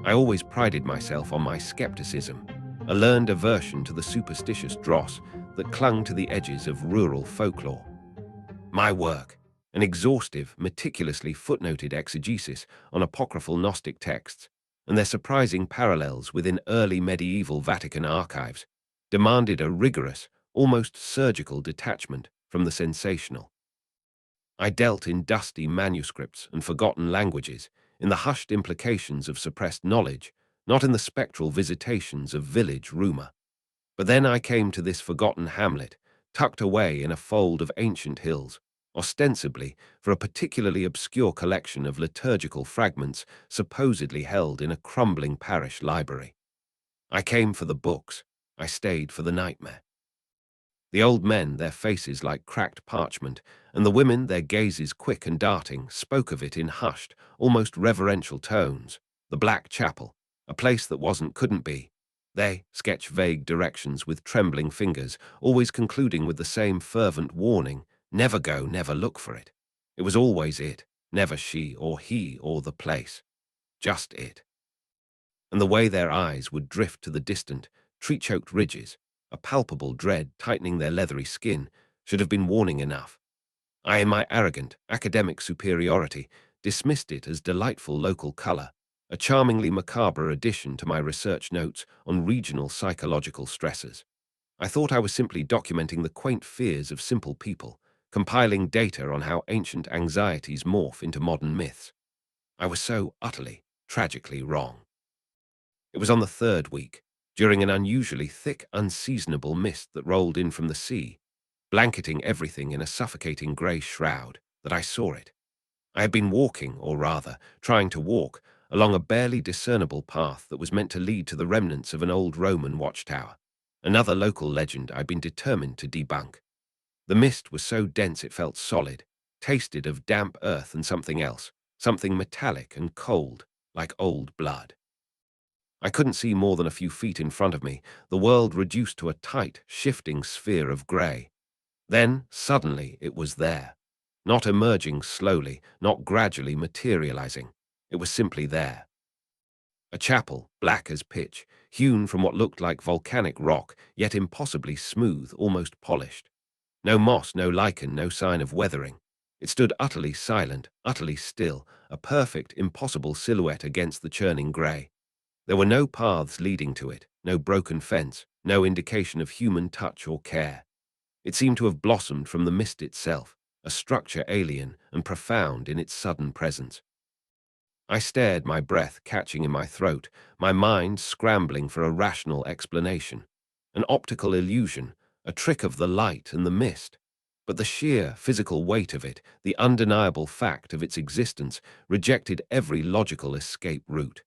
I always prided myself on my skepticism, a learned aversion to the superstitious dross that clung to the edges of rural folklore. My work, an exhaustive, meticulously footnoted exegesis on apocryphal Gnostic texts and their surprising parallels within early medieval Vatican archives, demanded a rigorous, almost surgical detachment from the sensational. I dealt in dusty manuscripts and forgotten languages, in the hushed implications of suppressed knowledge, not in the spectral visitations of village rumor. But then I came to this forgotten hamlet, tucked away in a fold of ancient hills, ostensibly for a particularly obscure collection of liturgical fragments supposedly held in a crumbling parish library. I came for the books. I stayed for the nightmare. The old men, their faces like cracked parchment, and the women, their gazes quick and darting, spoke of it in hushed, almost reverential tones. The Black Chapel, a place that wasn't, couldn't be. They sketch vague directions with trembling fingers, always concluding with the same fervent warning, never go, never look for it. It was always it, never she or he or the place. Just it. And the way their eyes would drift to the distant, tree-choked ridges, a palpable dread tightening their leathery skin, should have been warning enough. I, in my arrogant, academic superiority, dismissed it as delightful local color, a charmingly macabre addition to my research notes on regional psychological stresses. I thought I was simply documenting the quaint fears of simple people, compiling data on how ancient anxieties morph into modern myths. I was so utterly, tragically wrong. It was on the third week, during an unusually thick, unseasonable mist that rolled in from the sea, blanketing everything in a suffocating grey shroud, that I saw it. I had been walking, or rather, trying to walk, along a barely discernible path that was meant to lead to the remnants of an old Roman watchtower, another local legend I'd been determined to debunk. The mist was so dense it felt solid, tasted of damp earth and something else, something metallic and cold, like old blood. I couldn't see more than a few feet in front of me, the world reduced to a tight, shifting sphere of grey. Then, suddenly, it was there. Not emerging slowly, not gradually materializing. It was simply there. A chapel, black as pitch, hewn from what looked like volcanic rock, yet impossibly smooth, almost polished. No moss, no lichen, no sign of weathering. It stood utterly silent, utterly still, a perfect, impossible silhouette against the churning grey. There were no paths leading to it, no broken fence, no indication of human touch or care. It seemed to have blossomed from the mist itself, a structure alien and profound in its sudden presence. I stared, my breath catching in my throat, my mind scrambling for a rational explanation. An optical illusion, a trick of the light and the mist. But the sheer physical weight of it, the undeniable fact of its existence, rejected every logical escape route.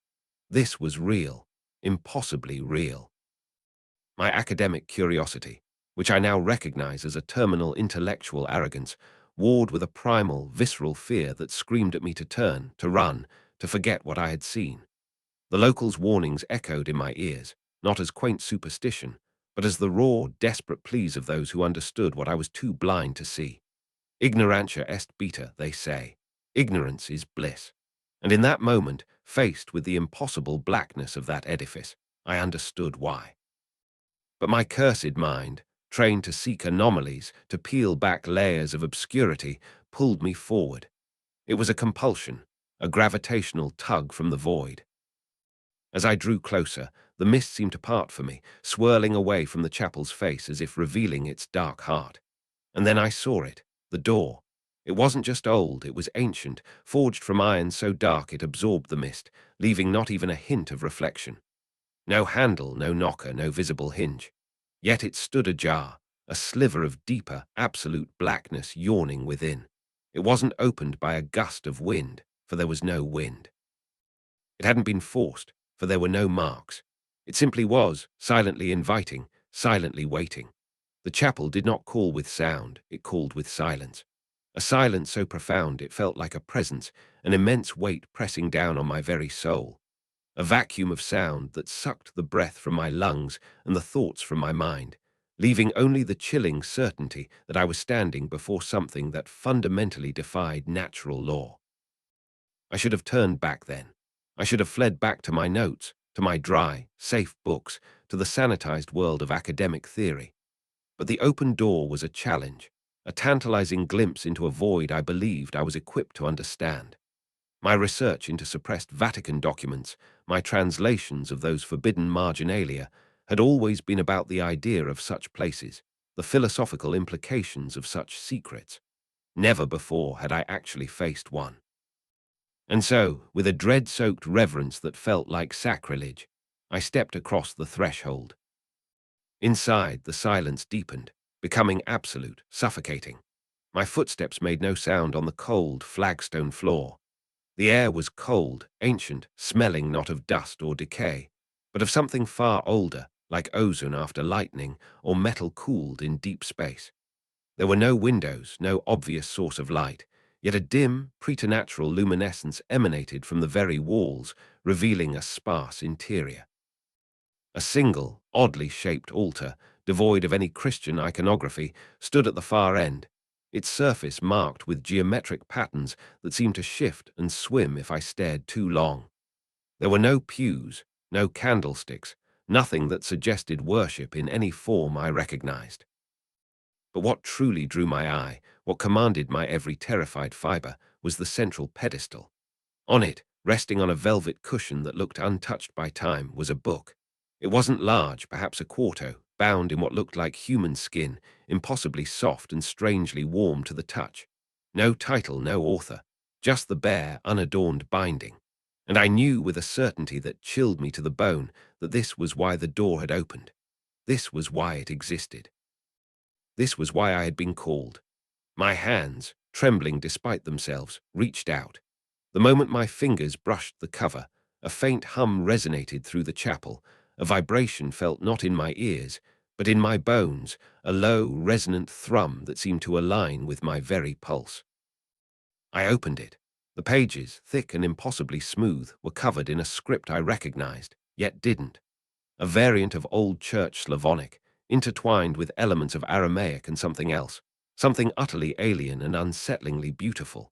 This was real, impossibly real. My academic curiosity, which I now recognize as a terminal intellectual arrogance, warred with a primal, visceral fear that screamed at me to turn, to run, to forget what I had seen. The locals' warnings echoed in my ears, not as quaint superstition, but as the raw, desperate pleas of those who understood what I was too blind to see. Ignorantia est beta, they say. Ignorance is bliss. And in that moment, faced with the impossible blackness of that edifice, I understood why. But my cursed mind, trained to seek anomalies, to peel back layers of obscurity, pulled me forward. It was a compulsion, a gravitational tug from the void. As I drew closer, the mist seemed to part for me, swirling away from the chapel's face as if revealing its dark heart. And then I saw it, the door. It wasn't just old, it was ancient, forged from iron so dark it absorbed the mist, leaving not even a hint of reflection. No handle, no knocker, no visible hinge. Yet it stood ajar, a sliver of deeper, absolute blackness yawning within. It wasn't opened by a gust of wind, for there was no wind. It hadn't been forced, for there were no marks. It simply was, silently inviting, silently waiting. The chapel did not call with sound, it called with silence. A silence so profound it felt like a presence, an immense weight pressing down on my very soul. A vacuum of sound that sucked the breath from my lungs and the thoughts from my mind, leaving only the chilling certainty that I was standing before something that fundamentally defied natural law. I should have turned back then. I should have fled back to my notes, to my dry, safe books, to the sanitized world of academic theory. But the open door was a challenge, a tantalizing glimpse into a void I believed I was equipped to understand. My research into suppressed Vatican documents, my translations of those forbidden marginalia, had always been about the idea of such places, the philosophical implications of such secrets. Never before had I actually faced one. And so, with a dread-soaked reverence that felt like sacrilege, I stepped across the threshold. Inside, the silence deepened, becoming absolute, suffocating. My footsteps made no sound on the cold, flagstone floor. The air was cold, ancient, smelling not of dust or decay, but of something far older, like ozone after lightning or metal cooled in deep space. There were no windows, no obvious source of light, yet a dim, preternatural luminescence emanated from the very walls, revealing a sparse interior. A single, oddly shaped altar, devoid of any Christian iconography, stood at the far end, its surface marked with geometric patterns that seemed to shift and swim if I stared too long. There were no pews, no candlesticks, nothing that suggested worship in any form I recognized. But what truly drew my eye, what commanded my every terrified fiber, was the central pedestal. On it, resting on a velvet cushion that looked untouched by time, was a book. It wasn't large, perhaps a quarto, bound in what looked like human skin, impossibly soft and strangely warm to the touch. No title, no author, just the bare, unadorned binding. And I knew with a certainty that chilled me to the bone that this was why the door had opened. This was why it existed. This was why I had been called. My hands, trembling despite themselves, reached out. The moment my fingers brushed the cover, a faint hum resonated through the chapel, a vibration felt not in my ears, but in my bones, a low, resonant thrum that seemed to align with my very pulse. I opened it. The pages, thick and impossibly smooth, were covered in a script I recognized, yet didn't. A variant of Old Church Slavonic, intertwined with elements of Aramaic and something else, something utterly alien and unsettlingly beautiful.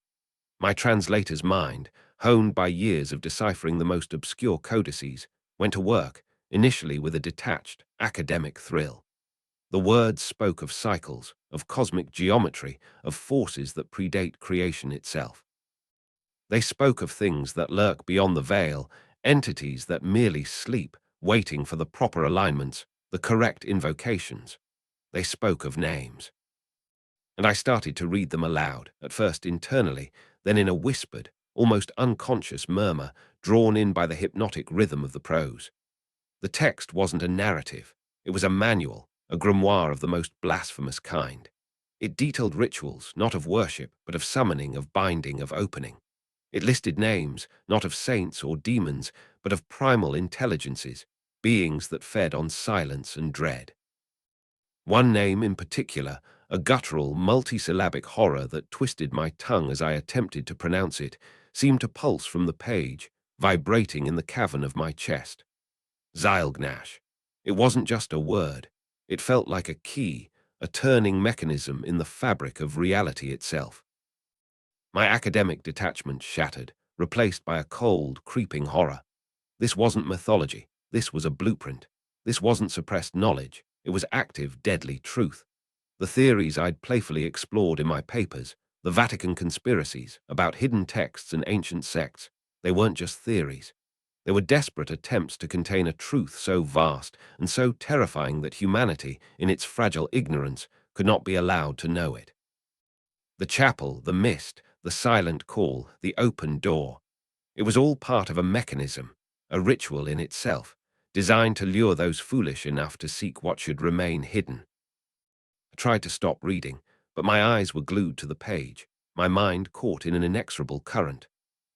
My translator's mind, honed by years of deciphering the most obscure codices, went to work, initially with a detached, academic thrill. The words spoke of cycles, of cosmic geometry, of forces that predate creation itself. They spoke of things that lurk beyond the veil, entities that merely sleep, waiting for the proper alignments, the correct invocations. They spoke of names. And I started to read them aloud, at first internally, then in a whispered, almost unconscious murmur, drawn in by the hypnotic rhythm of the prose. The text wasn't a narrative. It was a manual, a grimoire of the most blasphemous kind. It detailed rituals, not of worship, but of summoning, of binding, of opening. It listed names, not of saints or demons, but of primal intelligences, beings that fed on silence and dread. One name in particular, a guttural, multisyllabic horror that twisted my tongue as I attempted to pronounce it, seemed to pulse from the page, vibrating in the cavern of my chest. Zylgnash. It wasn't just a word. It felt like a key, a turning mechanism in the fabric of reality itself. My academic detachment shattered, replaced by a cold, creeping horror. This wasn't mythology. This was a blueprint. This wasn't suppressed knowledge. It was active, deadly truth. The theories I'd playfully explored in my papers, the Vatican conspiracies about hidden texts and ancient sects, they weren't just theories. They were desperate attempts to contain a truth so vast and so terrifying that humanity, in its fragile ignorance, could not be allowed to know it. The chapel, the mist, the silent call, the open door. It was all part of a mechanism, a ritual in itself, designed to lure those foolish enough to seek what should remain hidden. I tried to stop reading, but my eyes were glued to the page, my mind caught in an inexorable current.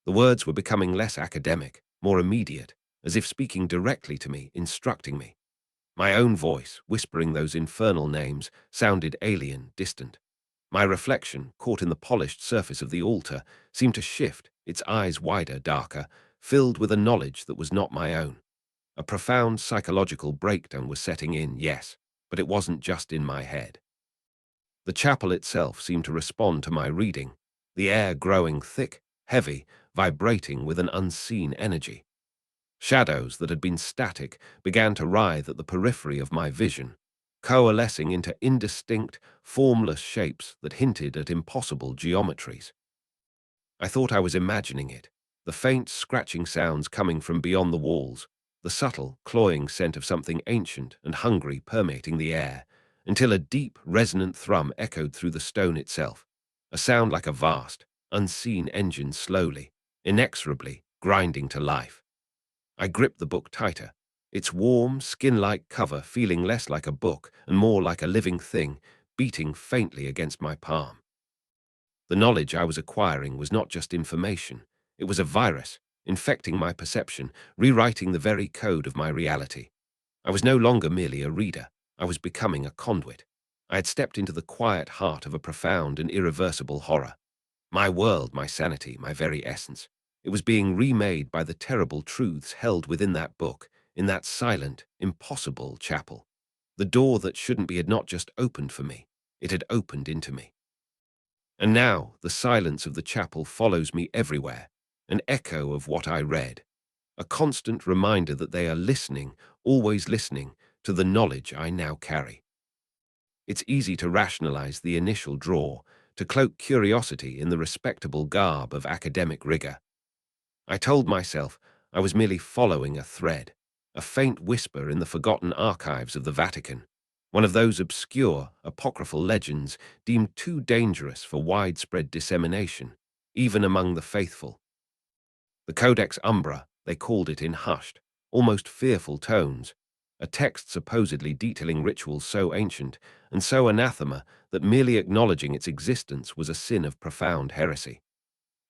The words were becoming less academic, more immediate, as if speaking directly to me, instructing me. My own voice, whispering those infernal names, sounded alien, distant. My reflection, caught in the polished surface of the altar, seemed to shift, its eyes wider, darker, filled with a knowledge that was not my own. A profound psychological breakdown was setting in, yes, but it wasn't just in my head. The chapel itself seemed to respond to my reading, the air growing thick, heavy, vibrating with an unseen energy. Shadows that had been static began to writhe at the periphery of my vision, coalescing into indistinct, formless shapes that hinted at impossible geometries. I thought I was imagining it, the faint scratching sounds coming from beyond the walls, the subtle, cloying scent of something ancient and hungry permeating the air, until a deep, resonant thrum echoed through the stone itself, a sound like a vast, unseen engine slowly, inexorably grinding to life. I gripped the book tighter, its warm, skin-like cover feeling less like a book and more like a living thing, beating faintly against my palm. The knowledge I was acquiring was not just information, it was a virus, infecting my perception, rewriting the very code of my reality. I was no longer merely a reader, I was becoming a conduit. I had stepped into the quiet heart of a profound and irreversible horror. My world, my sanity, my very essence. It was being remade by the terrible truths held within that book, in that silent, impossible chapel. The door that shouldn't be had not just opened for me, it had opened into me. And now the silence of the chapel follows me everywhere, an echo of what I read, a constant reminder that they are listening, always listening, to the knowledge I now carry. It's easy to rationalize the initial draw, to cloak curiosity in the respectable garb of academic rigor. I told myself I was merely following a thread, a faint whisper in the forgotten archives of the Vatican, one of those obscure, apocryphal legends deemed too dangerous for widespread dissemination, even among the faithful. The Codex Umbra, they called it in hushed, almost fearful tones, a text supposedly detailing rituals so ancient and so anathema that merely acknowledging its existence was a sin of profound heresy.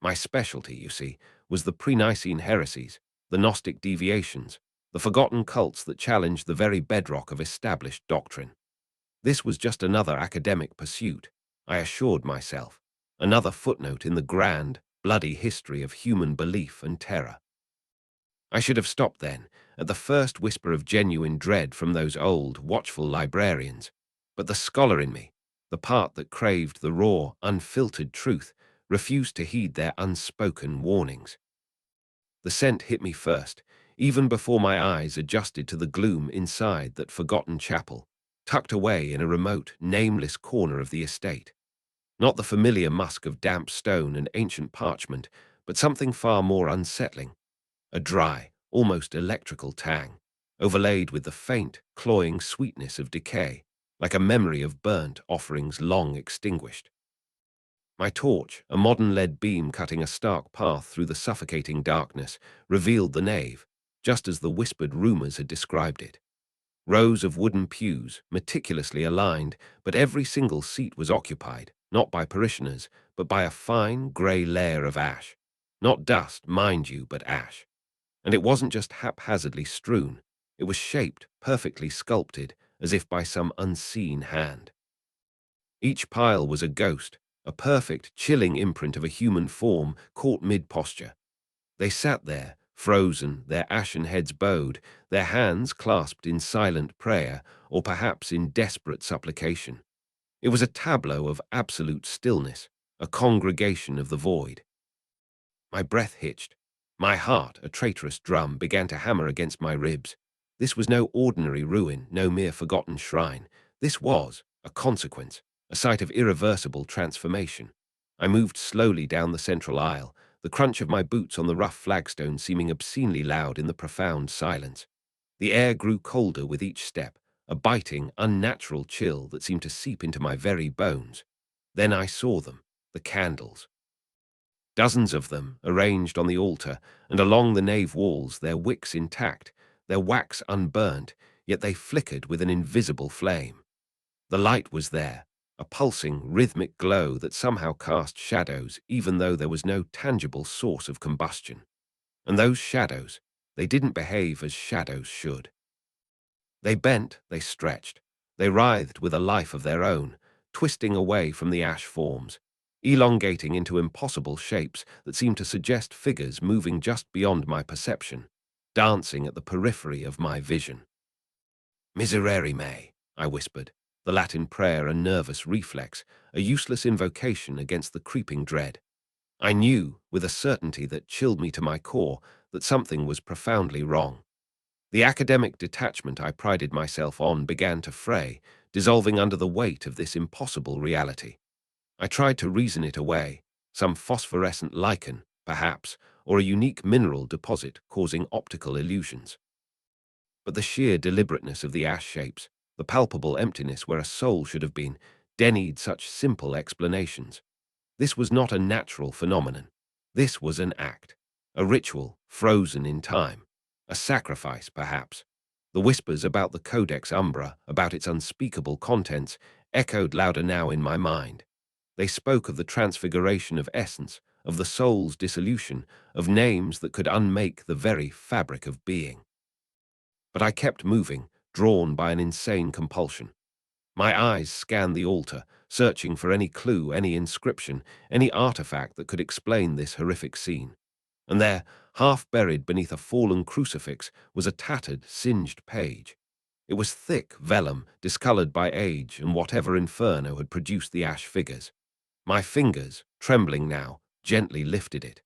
My specialty, you see, was the pre-Nicene heresies, the Gnostic deviations, the forgotten cults that challenged the very bedrock of established doctrine. This was just another academic pursuit, I assured myself, another footnote in the grand, bloody history of human belief and terror. I should have stopped then, at the first whisper of genuine dread from those old, watchful librarians, but the scholar in me, the part that craved the raw, unfiltered truth, refused to heed their unspoken warnings. The scent hit me first, even before my eyes adjusted to the gloom inside that forgotten chapel, tucked away in a remote, nameless corner of the estate. Not the familiar musk of damp stone and ancient parchment, but something far more unsettling, a dry, almost electrical tang, overlaid with the faint, cloying sweetness of decay, like a memory of burnt offerings long extinguished. My torch, a modern lead beam cutting a stark path through the suffocating darkness, revealed the nave, just as the whispered rumors had described it. Rows of wooden pews, meticulously aligned, but every single seat was occupied, not by parishioners, but by a fine, grey layer of ash. Not dust, mind you, but ash. And it wasn't just haphazardly strewn. It was shaped, perfectly sculpted, as if by some unseen hand. Each pile was a ghost, a perfect, chilling imprint of a human form caught mid-posture. They sat there, frozen, their ashen heads bowed, their hands clasped in silent prayer, or perhaps in desperate supplication. It was a tableau of absolute stillness, a congregation of the void. My breath hitched. My heart, a traitorous drum, began to hammer against my ribs. This was no ordinary ruin, no mere forgotten shrine. This was a consequence, a site of irreversible transformation. I moved slowly down the central aisle, the crunch of my boots on the rough flagstones seeming obscenely loud in the profound silence. The air grew colder with each step, a biting, unnatural chill that seemed to seep into my very bones. Then I saw them, the candles. Dozens of them, arranged on the altar and along the nave walls, their wicks intact, their wax unburnt, yet they flickered with an invisible flame. The light was there, a pulsing, rhythmic glow that somehow cast shadows even though there was no tangible source of combustion. And those shadows, they didn't behave as shadows should. They bent, they stretched, they writhed with a life of their own, twisting away from the ash forms, elongating into impossible shapes that seemed to suggest figures moving just beyond my perception, dancing at the periphery of my vision. Miserere me, I whispered, the Latin prayer a nervous reflex, a useless invocation against the creeping dread. I knew, with a certainty that chilled me to my core, that something was profoundly wrong. The academic detachment I prided myself on began to fray, dissolving under the weight of this impossible reality. I tried to reason it away, some phosphorescent lichen, perhaps, or a unique mineral deposit causing optical illusions. But the sheer deliberateness of the ash shapes, the palpable emptiness where a soul should have been, denied such simple explanations. This was not a natural phenomenon. This was an act, a ritual frozen in time, a sacrifice, perhaps. The whispers about the Codex Umbra, about its unspeakable contents, echoed louder now in my mind. They spoke of the transfiguration of essence, of the soul's dissolution, of names that could unmake the very fabric of being. But I kept moving, drawn by an insane compulsion. My eyes scanned the altar, searching for any clue, any inscription, any artifact that could explain this horrific scene. And there, half buried beneath a fallen crucifix, was a tattered, singed page. It was thick vellum, discolored by age and whatever inferno had produced the ash figures. My fingers, trembling now, gently lifted it.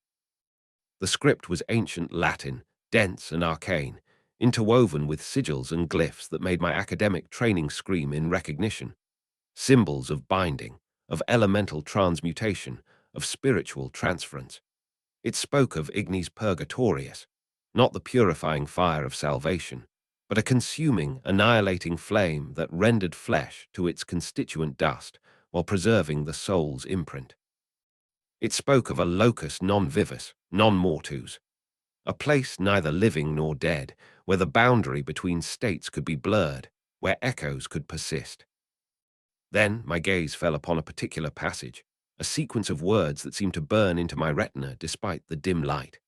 The script was ancient Latin, dense and arcane, interwoven with sigils and glyphs that made my academic training scream in recognition. Symbols of binding, of elemental transmutation, of spiritual transference. It spoke of ignis purgatorius, not the purifying fire of salvation, but a consuming, annihilating flame that rendered flesh to its constituent dust while preserving the soul's imprint. It spoke of a locus non vivis, non mortus, a place neither living nor dead, where the boundary between states could be blurred, where echoes could persist. Then my gaze fell upon a particular passage, a sequence of words that seemed to burn into my retina despite the dim light.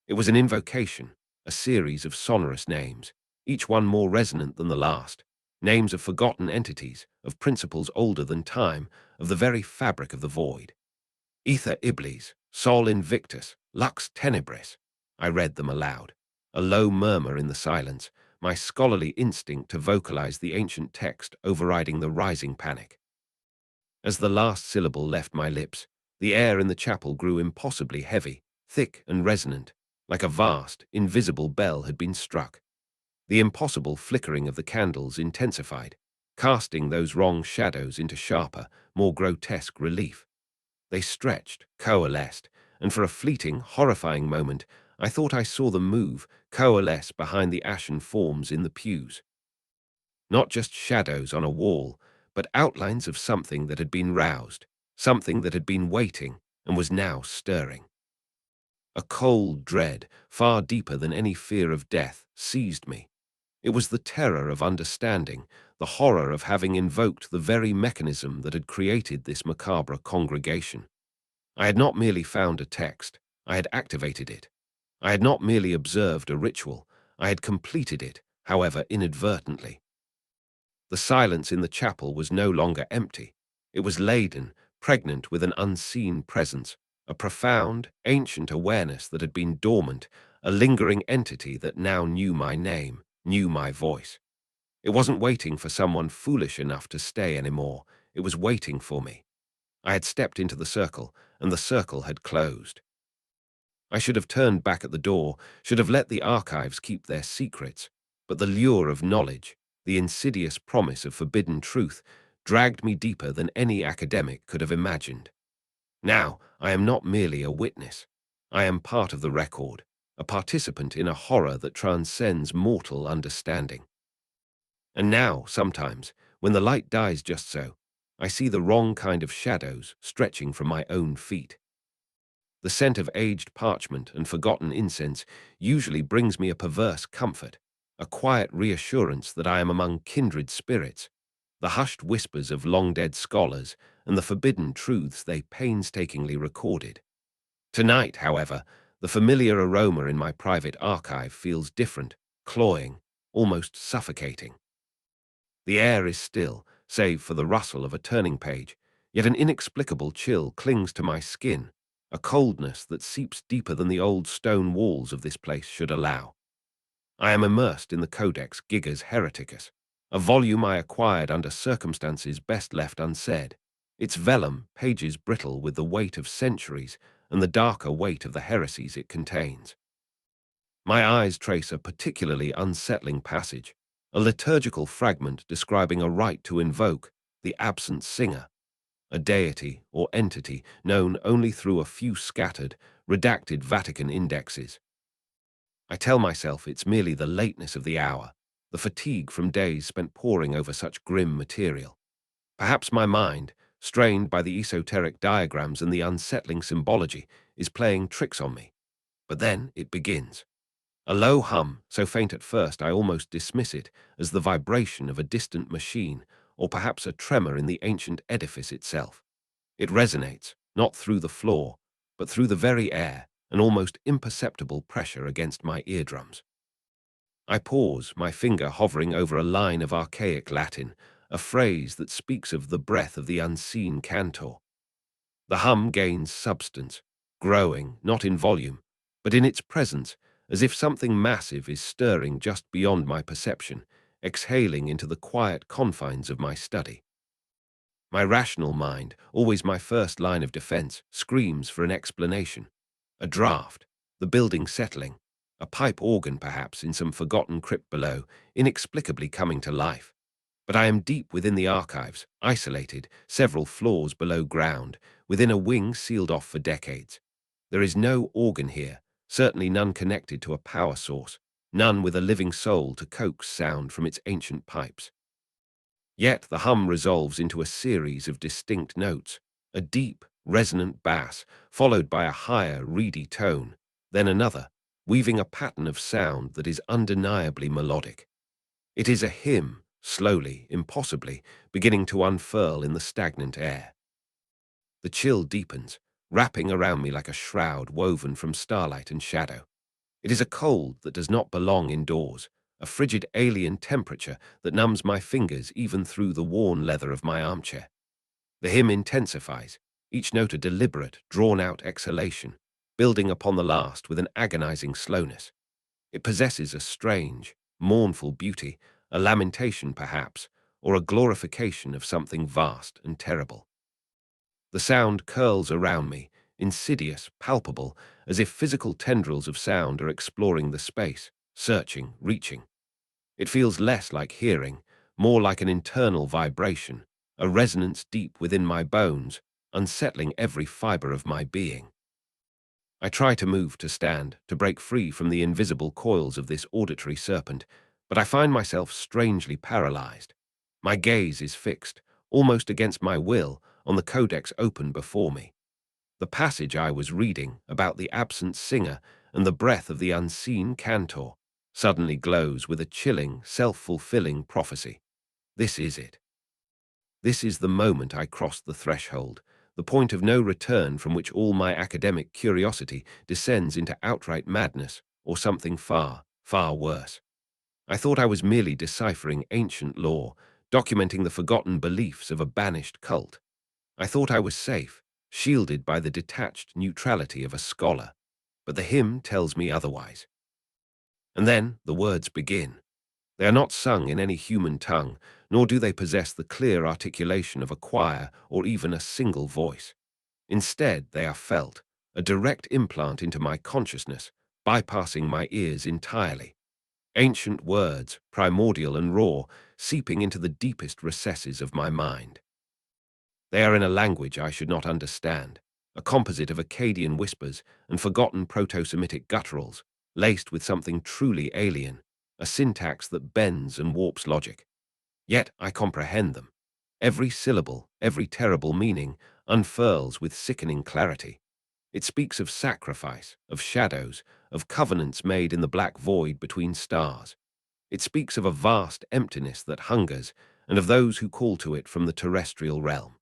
It was an invocation, a series of sonorous names, each one more resonant than the last, names of forgotten entities, of principles older than time, of the very fabric of the void. Ether Iblis, Sol Invictus, Lux Tenebris. I read them aloud, a low murmur in the silence, my scholarly instinct to vocalize the ancient text overriding the rising panic. As the last syllable left my lips, the air in the chapel grew impossibly heavy, thick and resonant, like a vast, invisible bell had been struck. The impossible flickering of the candles intensified, casting those wrong shadows into sharper, more grotesque relief. They stretched, coalesced, and for a fleeting, horrifying moment, I thought I saw them move, coalesce behind the ashen forms in the pews. Not just shadows on a wall, but outlines of something that had been roused, something that had been waiting and was now stirring. A cold dread, far deeper than any fear of death, seized me. It was the terror of understanding, the horror of having invoked the very mechanism that had created this macabre congregation. I had not merely found a text, I had activated it. I had not merely observed a ritual, I had completed it, however inadvertently. The silence in the chapel was no longer empty. It was laden, pregnant with an unseen presence, a profound, ancient awareness that had been dormant, a lingering entity that now knew my name, knew my voice. It wasn't waiting for someone foolish enough to stay anymore. It was waiting for me. I had stepped into the circle, and the circle had closed. I should have turned back at the door, should have let the archives keep their secrets, but the lure of knowledge, the insidious promise of forbidden truth, dragged me deeper than any academic could have imagined. Now, I am not merely a witness. I am part of the record, a participant in a horror that transcends mortal understanding. And now, sometimes, when the light dies just so, I see the wrong kind of shadows stretching from my own feet. The scent of aged parchment and forgotten incense usually brings me a perverse comfort, a quiet reassurance that I am among kindred spirits, the hushed whispers of long-dead scholars and the forbidden truths they painstakingly recorded. Tonight, however, the familiar aroma in my private archive feels different, cloying, almost suffocating. The air is still, save for the rustle of a turning page, yet an inexplicable chill clings to my skin, a coldness that seeps deeper than the old stone walls of this place should allow. I am immersed in the Codex Gigas Hereticus, a volume I acquired under circumstances best left unsaid, its vellum, pages brittle with the weight of centuries, and the darker weight of the heresies it contains. My eyes trace a particularly unsettling passage, a liturgical fragment describing a rite to invoke the absent singer, a deity or entity known only through a few scattered, redacted Vatican indexes. I tell myself it's merely the lateness of the hour, the fatigue from days spent poring over such grim material. Perhaps my mind, strained by the esoteric diagrams and the unsettling symbology, is playing tricks on me. But then it begins. A low hum, so faint at first I almost dismiss it as the vibration of a distant machine, or perhaps a tremor in the ancient edifice itself. It resonates, not through the floor, but through the very air, an almost imperceptible pressure against my eardrums. I pause, my finger hovering over a line of archaic Latin, a phrase that speaks of the breath of the unseen cantor. The hum gains substance, growing, not in volume, but in its presence, as if something massive is stirring just beyond my perception, exhaling into the quiet confines of my study. My rational mind, always my first line of defense, screams for an explanation. A draft, the building settling, a pipe organ perhaps in some forgotten crypt below, inexplicably coming to life. But I am deep within the archives, isolated, several floors below ground, within a wing sealed off for decades. There is no organ here, certainly none connected to a power source, none with a living soul to coax sound from its ancient pipes. Yet the hum resolves into a series of distinct notes, a deep, resonant bass, followed by a higher, reedy tone, then another, weaving a pattern of sound that is undeniably melodic. It is a hymn, slowly, impossibly, beginning to unfurl in the stagnant air. The chill deepens, wrapping around me like a shroud woven from starlight and shadow. It is a cold that does not belong indoors, a frigid alien temperature that numbs my fingers even through the worn leather of my armchair. The hymn intensifies, each note a deliberate, drawn-out exhalation, building upon the last with an agonizing slowness. It possesses a strange, mournful beauty, a lamentation perhaps, or a glorification of something vast and terrible. The sound curls around me, insidious, palpable, as if physical tendrils of sound are exploring the space, searching, reaching. It feels less like hearing, more like an internal vibration, a resonance deep within my bones, unsettling every fiber of my being. I try to move, to stand, to break free from the invisible coils of this auditory serpent, but I find myself strangely paralyzed. My gaze is fixed, almost against my will, on the codex open before me. The passage I was reading, about the absent singer and the breath of the unseen cantor, suddenly glows with a chilling, self-fulfilling prophecy. This is it. This is the moment I crossed the threshold, the point of no return from which all my academic curiosity descends into outright madness or something far, far worse. I thought I was merely deciphering ancient lore, documenting the forgotten beliefs of a banished cult. I thought I was safe, shielded by the detached neutrality of a scholar. But the hymn tells me otherwise. And then the words begin. They are not sung in any human tongue, nor do they possess the clear articulation of a choir or even a single voice. Instead, they are felt, a direct implant into my consciousness, bypassing my ears entirely. Ancient words, primordial and raw, seeping into the deepest recesses of my mind. They are in a language I should not understand, a composite of Akkadian whispers and forgotten Proto-Semitic gutturals, laced with something truly alien, a syntax that bends and warps logic. Yet I comprehend them. Every syllable, every terrible meaning, unfurls with sickening clarity. It speaks of sacrifice, of shadows, of covenants made in the black void between stars. It speaks of a vast emptiness that hungers, and of those who call to it from the terrestrial realm.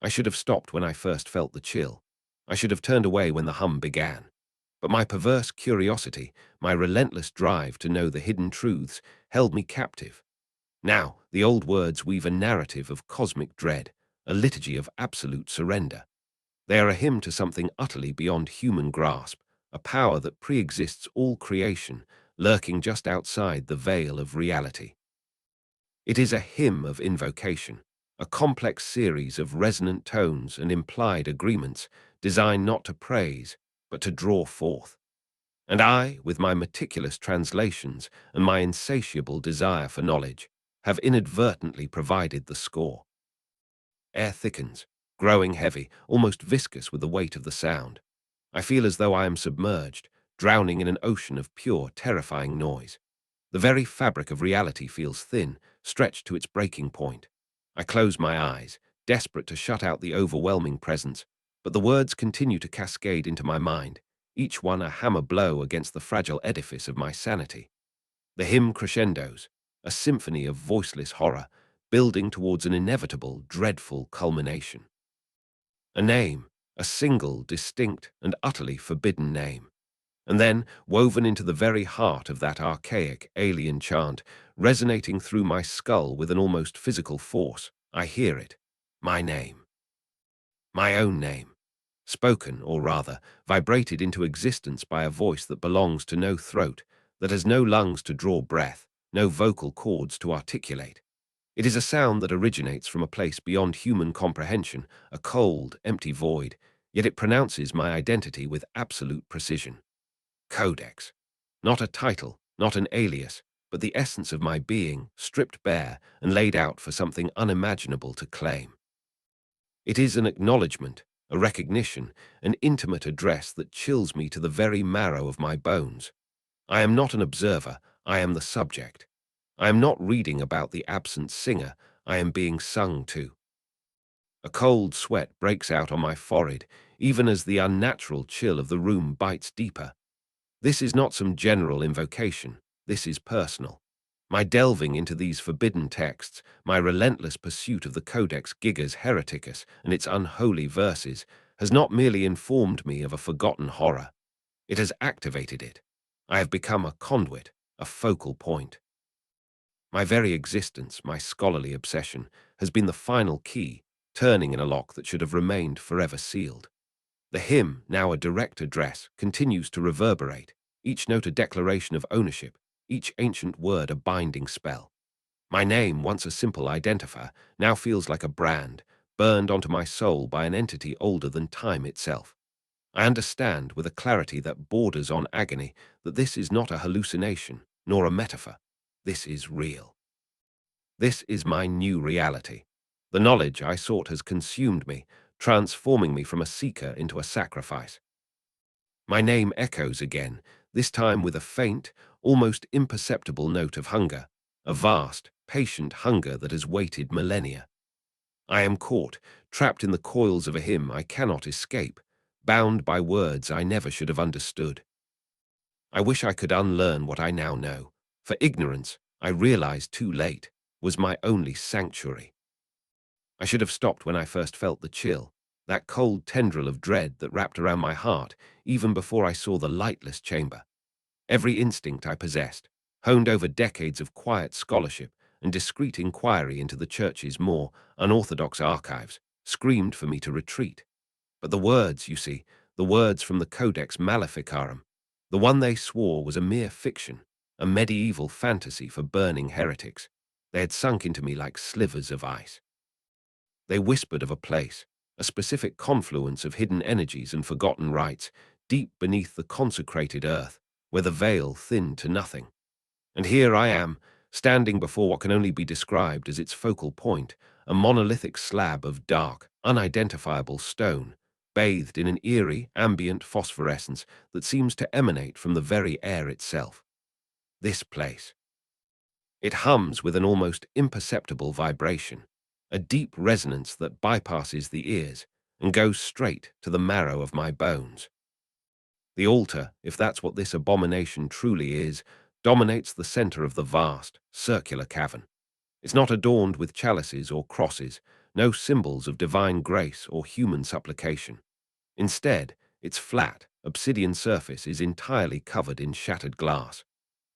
I should have stopped when I first felt the chill. I should have turned away when the hum began. But my perverse curiosity, my relentless drive to know the hidden truths, held me captive. Now, the old words weave a narrative of cosmic dread, a liturgy of absolute surrender. They are a hymn to something utterly beyond human grasp, a power that pre-exists all creation, lurking just outside the veil of reality. It is a hymn of invocation, a complex series of resonant tones and implied agreements designed not to praise, but to draw forth. And I, with my meticulous translations and my insatiable desire for knowledge, have inadvertently provided the score. Air thickens, growing heavy, almost viscous with the weight of the sound. I feel as though I am submerged, drowning in an ocean of pure, terrifying noise. The very fabric of reality feels thin, stretched to its breaking point. I close my eyes, desperate to shut out the overwhelming presence, but the words continue to cascade into my mind, each one a hammer blow against the fragile edifice of my sanity. The hymn crescendos, a symphony of voiceless horror, building towards an inevitable, dreadful culmination. A name, a single, distinct, and utterly forbidden name. And then, woven into the very heart of that archaic, alien chant, resonating through my skull with an almost physical force, I hear it. My name. My own name. Spoken, or rather, vibrated into existence by a voice that belongs to no throat, that has no lungs to draw breath, no vocal cords to articulate. It is a sound that originates from a place beyond human comprehension, a cold, empty void, yet it pronounces my identity with absolute precision. Codex. Not a title, not an alias, but the essence of my being, stripped bare and laid out for something unimaginable to claim. It is an acknowledgement, a recognition, an intimate address that chills me to the very marrow of my bones. I am not an observer, I am the subject. I am not reading about the absent singer, I am being sung to. A cold sweat breaks out on my forehead, even as the unnatural chill of the room bites deeper. This is not some general invocation, this is personal. My delving into these forbidden texts, my relentless pursuit of the Codex Gigas Hereticus and its unholy verses, has not merely informed me of a forgotten horror. It has activated it. I have become a conduit, a focal point. My very existence, my scholarly obsession, has been the final key, turning in a lock that should have remained forever sealed. The hymn, now a direct address, continues to reverberate, each note a declaration of ownership, each ancient word a binding spell. My name, once a simple identifier, now feels like a brand, burned onto my soul by an entity older than time itself. I understand, with a clarity that borders on agony, that this is not a hallucination, nor a metaphor. This is real. This is my new reality. The knowledge I sought has consumed me, transforming me from a seeker into a sacrifice. My name echoes again, this time with a faint, almost imperceptible note of hunger, a vast, patient hunger that has waited millennia. I am caught, trapped in the coils of a hymn I cannot escape, bound by words I never should have understood. I wish I could unlearn what I now know, for ignorance, I realized too late, was my only sanctuary. I should have stopped when I first felt the chill, that cold tendril of dread that wrapped around my heart even before I saw the lightless chamber. Every instinct I possessed, honed over decades of quiet scholarship and discreet inquiry into the Church's more unorthodox archives, screamed for me to retreat. But the words, you see, the words from the Codex Maleficarum, the one they swore was a mere fiction, a medieval fantasy for burning heretics. They had sunk into me like slivers of ice. They whispered of a place, a specific confluence of hidden energies and forgotten rites, deep beneath the consecrated earth, where the veil thinned to nothing. And here I am, standing before what can only be described as its focal point, a monolithic slab of dark, unidentifiable stone, bathed in an eerie, ambient phosphorescence that seems to emanate from the very air itself. This place. It hums with an almost imperceptible vibration, a deep resonance that bypasses the ears and goes straight to the marrow of my bones. The altar, if that's what this abomination truly is, dominates the center of the vast, circular cavern. It's not adorned with chalices or crosses, no symbols of divine grace or human supplication. Instead, its flat, obsidian surface is entirely covered in shattered glass.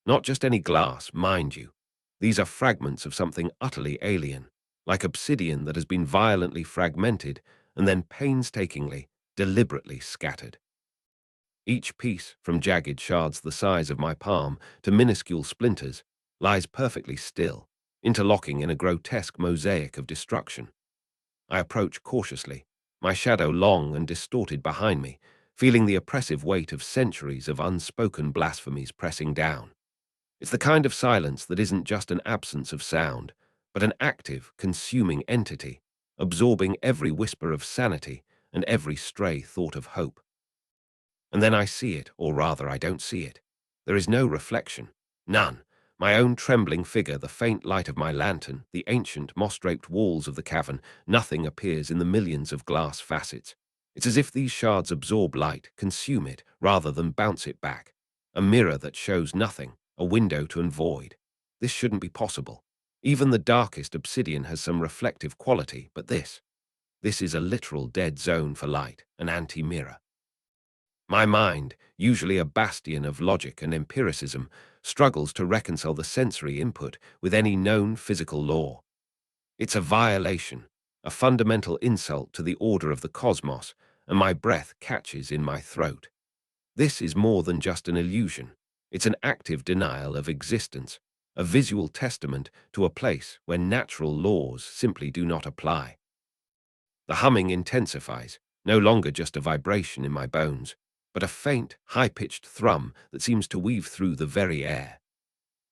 Not just any glass, mind you. These are fragments of something utterly alien, like obsidian that has been violently fragmented and then painstakingly, deliberately scattered. Each piece, from jagged shards the size of my palm to minuscule splinters, lies perfectly still, interlocking in a grotesque mosaic of destruction. I approach cautiously, my shadow long and distorted behind me, feeling the oppressive weight of centuries of unspoken blasphemies pressing down. It's the kind of silence that isn't just an absence of sound, but an active, consuming entity, absorbing every whisper of sanity and every stray thought of hope. And then I see it, or rather I don't see it. There is no reflection. None. My own trembling figure, the faint light of my lantern, the ancient, moss-draped walls of the cavern, nothing appears in the millions of glass facets. It's as if these shards absorb light, consume it, rather than bounce it back. A mirror that shows nothing, a window to avoid. This shouldn't be possible. Even the darkest obsidian has some reflective quality, but this is a literal dead zone for light, an anti-mirror. My mind, usually a bastion of logic and empiricism, struggles to reconcile the sensory input with any known physical law. It's a violation, a fundamental insult to the order of the cosmos, and my breath catches in my throat. This is more than just an illusion. It's an active denial of existence, a visual testament to a place where natural laws simply do not apply. The humming intensifies, no longer just a vibration in my bones, but a faint, high-pitched thrum that seems to weave through the very air.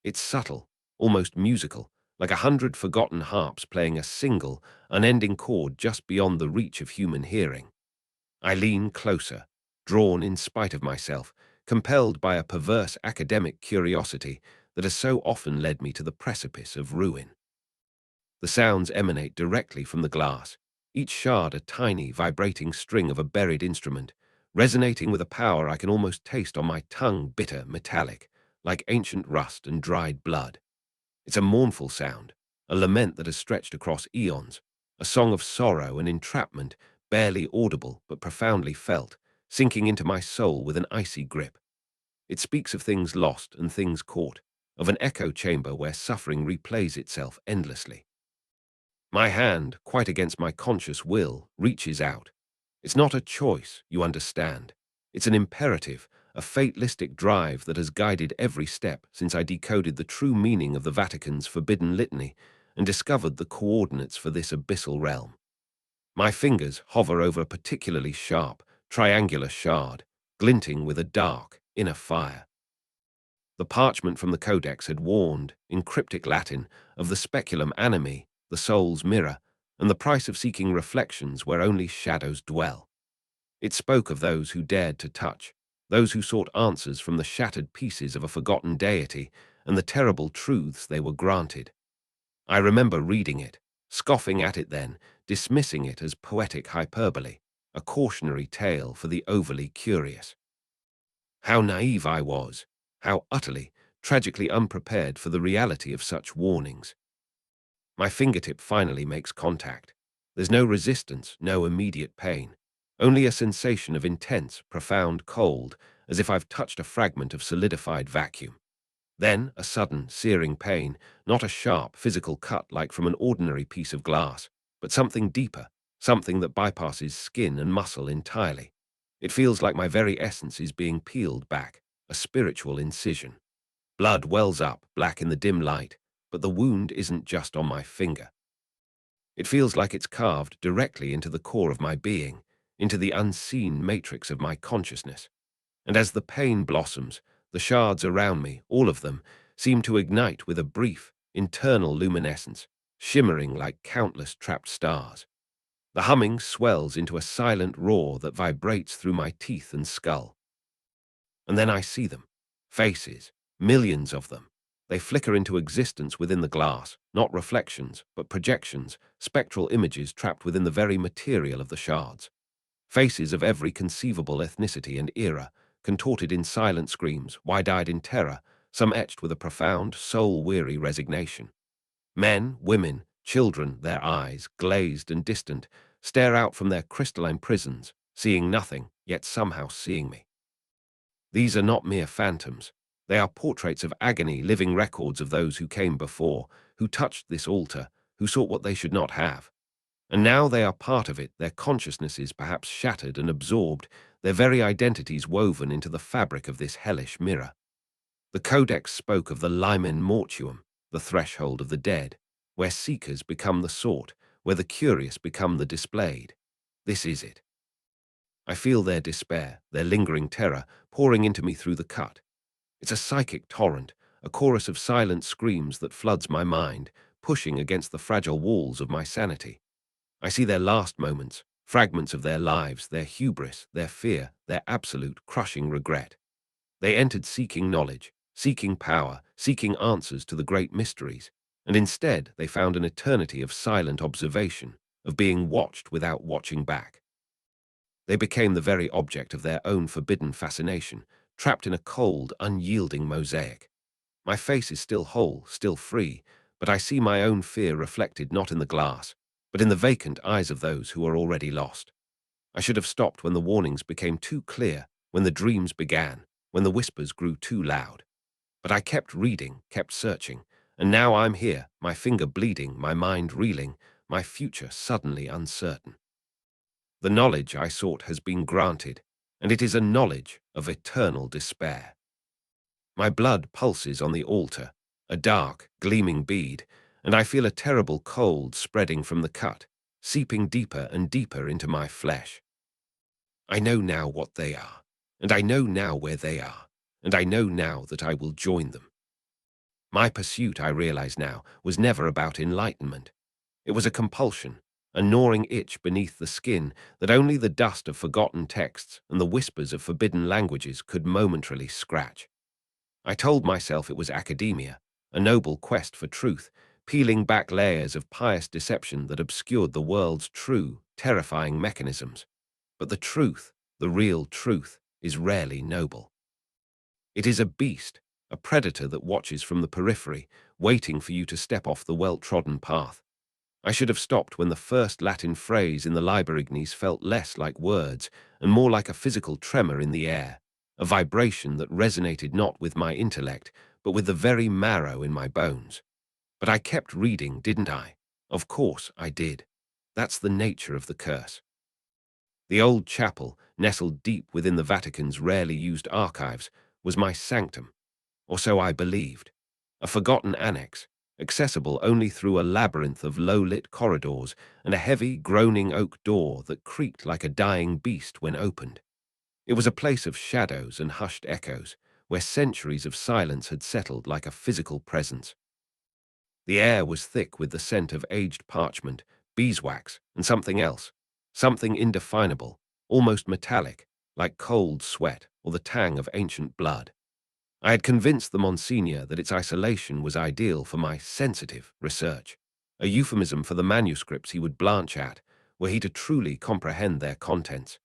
It's subtle, almost musical, like 100 forgotten harps playing a single, unending chord just beyond the reach of human hearing. I lean closer, drawn in spite of myself, compelled by a perverse academic curiosity that has so often led me to the precipice of ruin. The sounds emanate directly from the glass, each shard a tiny, vibrating string of a buried instrument, resonating with a power I can almost taste on my tongue, bitter, metallic, like ancient rust and dried blood. It's a mournful sound, a lament that has stretched across eons, a song of sorrow and entrapment, barely audible but profoundly felt, sinking into my soul with an icy grip. It speaks of things lost and things caught, of an echo chamber where suffering replays itself endlessly. My hand, quite against my conscious will, reaches out. It's not a choice, you understand. It's an imperative, a fatalistic drive that has guided every step since I decoded the true meaning of the Vatican's forbidden litany and discovered the coordinates for this abyssal realm. My fingers hover over a particularly sharp, triangular shard, glinting with a dark, inner fire. The parchment from the codex had warned, in cryptic Latin, of the speculum animi, the soul's mirror, and the price of seeking reflections where only shadows dwell. It spoke of those who dared to touch, those who sought answers from the shattered pieces of a forgotten deity, and the terrible truths they were granted. I remember reading it, scoffing at it then, dismissing it as poetic hyperbole, a cautionary tale for the overly curious. How naive I was, how utterly, tragically unprepared for the reality of such warnings. My fingertip finally makes contact. There's no resistance, no immediate pain, only a sensation of intense, profound cold, as if I've touched a fragment of solidified vacuum. Then a sudden, searing pain, not a sharp, physical cut like from an ordinary piece of glass, but something deeper, something that bypasses skin and muscle entirely. It feels like my very essence is being peeled back, a spiritual incision. Blood wells up, black in the dim light, but the wound isn't just on my finger. It feels like it's carved directly into the core of my being, into the unseen matrix of my consciousness. And as the pain blossoms, the shards around me, all of them, seem to ignite with a brief, internal luminescence, shimmering like countless trapped stars. The humming swells into a silent roar that vibrates through my teeth and skull. And then I see them. Faces. Millions of them. They flicker into existence within the glass, not reflections, but projections, spectral images trapped within the very material of the shards. Faces of every conceivable ethnicity and era, contorted in silent screams, wide-eyed in terror, some etched with a profound, soul-weary resignation. Men, women, children, their eyes, glazed and distant, stare out from their crystalline prisons, seeing nothing, yet somehow seeing me. These are not mere phantoms. They are portraits of agony, living records of those who came before, who touched this altar, who sought what they should not have. And now they are part of it, their consciousnesses perhaps shattered and absorbed, their very identities woven into the fabric of this hellish mirror. The Codex spoke of the limen mortuum, the threshold of the dead, where seekers become the sought, where the curious become the displayed. This is it. I feel their despair, their lingering terror, pouring into me through the cut. It's a psychic torrent, a chorus of silent screams that floods my mind, pushing against the fragile walls of my sanity. I see their last moments, fragments of their lives, their hubris, their fear, their absolute crushing regret. They entered seeking knowledge, seeking power, seeking answers to the great mysteries, and instead they found an eternity of silent observation, of being watched without watching back. They became the very object of their own forbidden fascination, trapped in a cold, unyielding mosaic. My face is still whole, still free, but I see my own fear reflected not in the glass, but in the vacant eyes of those who are already lost. I should have stopped when the warnings became too clear, when the dreams began, when the whispers grew too loud. But I kept reading, kept searching, and now I'm here, my finger bleeding, my mind reeling, my future suddenly uncertain. The knowledge I sought has been granted, and it is a knowledge of eternal despair. My blood pulses on the altar, a dark, gleaming bead, and I feel a terrible cold spreading from the cut, seeping deeper and deeper into my flesh. I know now what they are, and I know now where they are, and I know now that I will join them. My pursuit, I realize now, was never about enlightenment. It was a compulsion, a gnawing itch beneath the skin that only the dust of forgotten texts and the whispers of forbidden languages could momentarily scratch. I told myself it was academia, a noble quest for truth, peeling back layers of pious deception that obscured the world's true, terrifying mechanisms. But the truth, the real truth, is rarely noble. It is a beast, a predator that watches from the periphery, waiting for you to step off the well-trodden path. I should have stopped when the first Latin phrase in the Liber Ignis felt less like words and more like a physical tremor in the air, a vibration that resonated not with my intellect, but with the very marrow in my bones. But I kept reading, didn't I? Of course I did. That's the nature of the curse. The old chapel, nestled deep within the Vatican's rarely used archives, was my sanctum, or so I believed. A forgotten annex, accessible only through a labyrinth of low-lit corridors and a heavy, groaning oak door that creaked like a dying beast when opened. It was a place of shadows and hushed echoes, where centuries of silence had settled like a physical presence. The air was thick with the scent of aged parchment, beeswax, and something else, something indefinable, almost metallic, like cold sweat or the tang of ancient blood. I had convinced the Monsignor that its isolation was ideal for my sensitive research, a euphemism for the manuscripts he would blanch at, were he to truly comprehend their contents.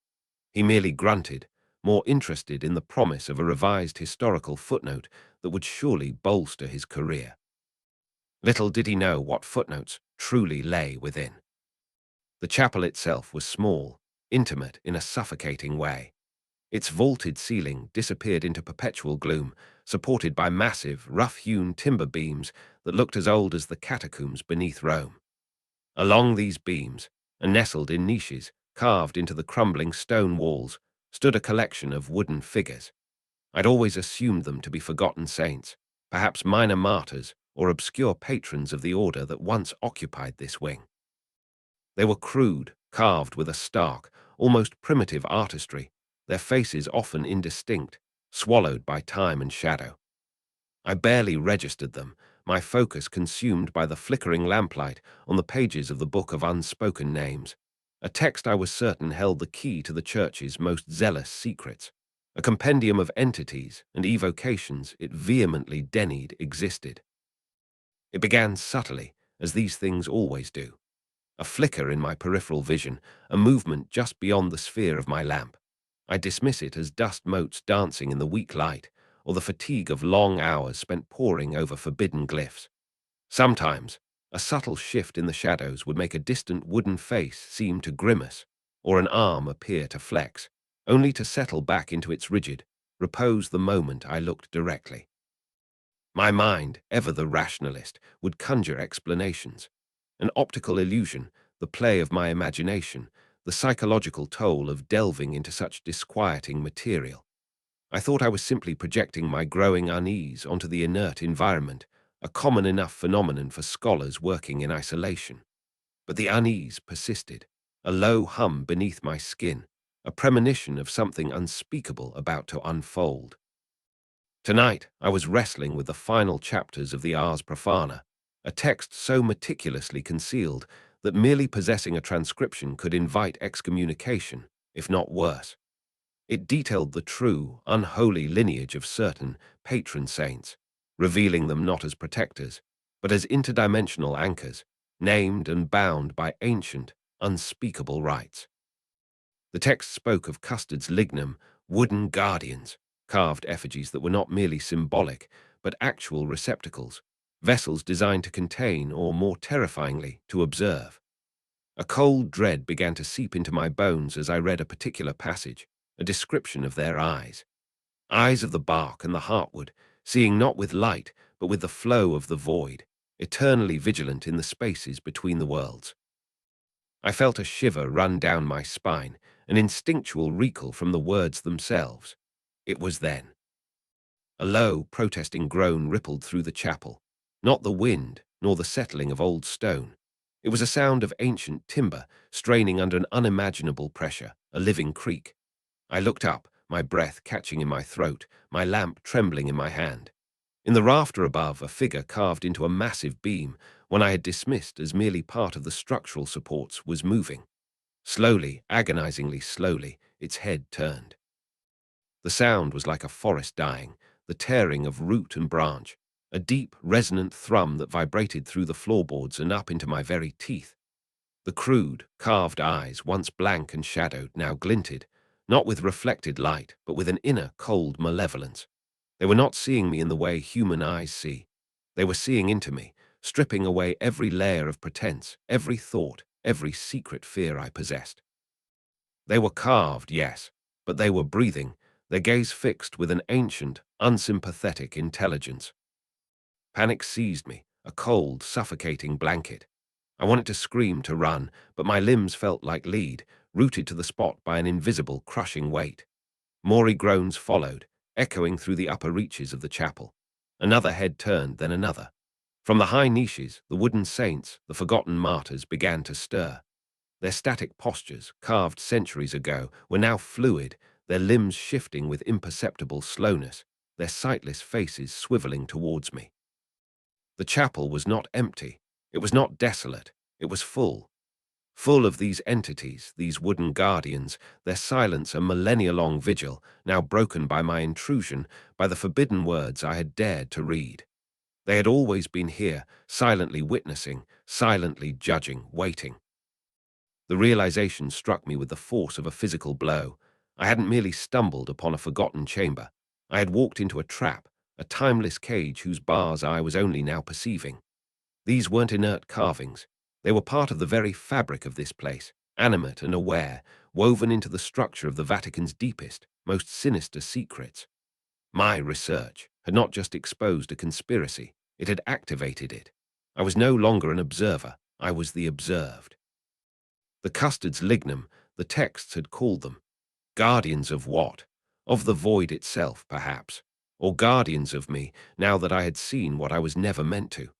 He merely grunted, more interested in the promise of a revised historical footnote that would surely bolster his career. Little did he know what footnotes truly lay within. The chapel itself was small, intimate in a suffocating way. Its vaulted ceiling disappeared into perpetual gloom, supported by massive, rough-hewn timber beams that looked as old as the catacombs beneath Rome. Along these beams, and nestled in niches carved into the crumbling stone walls, stood a collection of wooden figures. I'd always assumed them to be forgotten saints, perhaps minor martyrs or obscure patrons of the order that once occupied this wing. They were crude, carved with a stark, almost primitive artistry, their faces often indistinct, swallowed by time and shadow. I barely registered them, my focus consumed by the flickering lamplight on the pages of the Book of Unspoken Names, a text I was certain held the key to the Church's most zealous secrets, a compendium of entities and evocations it vehemently denied existed. It began subtly, as these things always do. A flicker in my peripheral vision, a movement just beyond the sphere of my lamp. I dismiss it as dust motes dancing in the weak light, or the fatigue of long hours spent poring over forbidden glyphs. Sometimes, a subtle shift in the shadows would make a distant wooden face seem to grimace, or an arm appear to flex, only to settle back into its rigid repose the moment I looked directly. My mind, ever the rationalist, would conjure explanations. An optical illusion, the play of my imagination, the psychological toll of delving into such disquieting material. I thought I was simply projecting my growing unease onto the inert environment, a common enough phenomenon for scholars working in isolation. But the unease persisted. a low hum beneath my skin, a premonition of something unspeakable about to unfold. Tonight, I was wrestling with the final chapters of the Ars Profana, a text so meticulously concealed that merely possessing a transcription could invite excommunication, if not worse. It detailed the true, unholy lineage of certain patron saints, revealing them not as protectors, but as interdimensional anchors, named and bound by ancient, unspeakable rights. The text spoke of Custard's lignum, wooden guardians, carved effigies that were not merely symbolic, but actual receptacles, vessels designed to contain, or more terrifyingly, to observe. A cold dread began to seep into my bones as I read a particular passage, a description of their eyes. Eyes of the bark and the heartwood, seeing not with light, but with the flow of the void, eternally vigilant in the spaces between the worlds. I felt a shiver run down my spine, an instinctual recoil from the words themselves. It was then. A low, protesting groan rippled through the chapel, not the wind, nor the settling of old stone. It was a sound of ancient timber, straining under an unimaginable pressure, a living creak. I looked up, my breath catching in my throat, my lamp trembling in my hand. In the rafter above, a figure carved into a massive beam, one I had dismissed as merely part of the structural supports, was moving. Slowly, agonizingly slowly, its head turned. The sound was like a forest dying, the tearing of root and branch, a deep, resonant thrum that vibrated through the floorboards and up into my very teeth. The crude, carved eyes, once blank and shadowed, now glinted, not with reflected light, but with an inner, cold malevolence. They were not seeing me in the way human eyes see. They were seeing into me, stripping away every layer of pretense, every thought, every secret fear I possessed. They were carved, yes, but they were breathing, their gaze fixed with an ancient, unsympathetic intelligence. Panic seized me, a cold, suffocating blanket. I wanted to scream, to run, but my limbs felt like lead, rooted to the spot by an invisible, crushing weight. Maury groans followed, echoing through the upper reaches of the chapel. Another head turned, then another. From the high niches, the wooden saints, the forgotten martyrs, began to stir. Their static postures, carved centuries ago, were now fluid, their limbs shifting with imperceptible slowness, their sightless faces swiveling towards me. The chapel was not empty. It was not desolate. It was full. Full of these entities, these wooden guardians, their silence a millennia-long vigil, now broken by my intrusion, by the forbidden words I had dared to read. They had always been here, silently witnessing, silently judging, waiting. The realization struck me with the force of a physical blow. I hadn't merely stumbled upon a forgotten chamber. I had walked into a trap, a timeless cage whose bars I was only now perceiving. These weren't inert carvings. They were part of the very fabric of this place, animate and aware, woven into the structure of the Vatican's deepest, most sinister secrets. My research had not just exposed a conspiracy, it had activated it. I was no longer an observer, I was the observed. The Custard's lignum, the texts had called them. Guardians of what? Of the void itself, perhaps. Or guardians of me, now that I had seen what I was never meant to.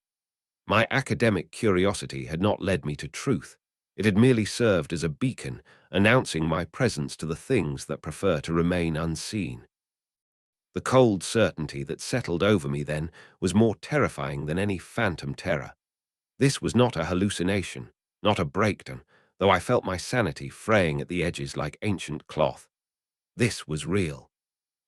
My academic curiosity had not led me to truth. It had merely served as a beacon, announcing my presence to the things that prefer to remain unseen. The cold certainty that settled over me then was more terrifying than any phantom terror. This was not a hallucination, not a breakdown, though I felt my sanity fraying at the edges like ancient cloth. This was real.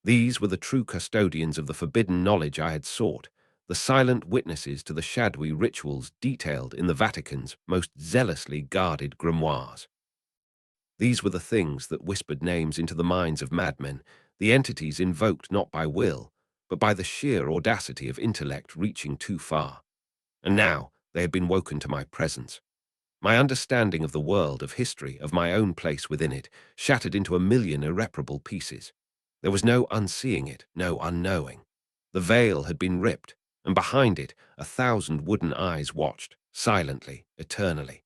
These were the true custodians of the forbidden knowledge I had sought, the silent witnesses to the shadowy rituals detailed in the Vatican's most zealously guarded grimoires. These were the things that whispered names into the minds of madmen, the entities invoked not by will, but by the sheer audacity of intellect reaching too far. And now they had been woken to my presence. My understanding of the world, of history, of my own place within it, shattered into a million irreparable pieces. There was no unseeing it, no unknowing. The veil had been ripped, and behind it 1,000 wooden eyes watched, silently, eternally.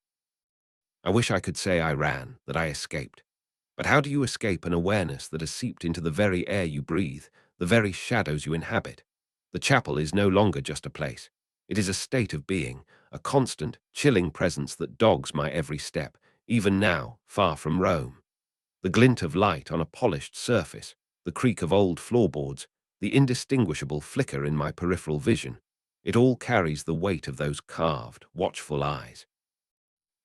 I wish I could say I ran, that I escaped. But how do you escape an awareness that has seeped into the very air you breathe, the very shadows you inhabit? The chapel is no longer just a place. It is a state of being, a constant, chilling presence that dogs my every step, even now, far from Rome. The glint of light on a polished surface, the creak of old floorboards, the indistinguishable flicker in my peripheral vision, it all carries the weight of those carved, watchful eyes.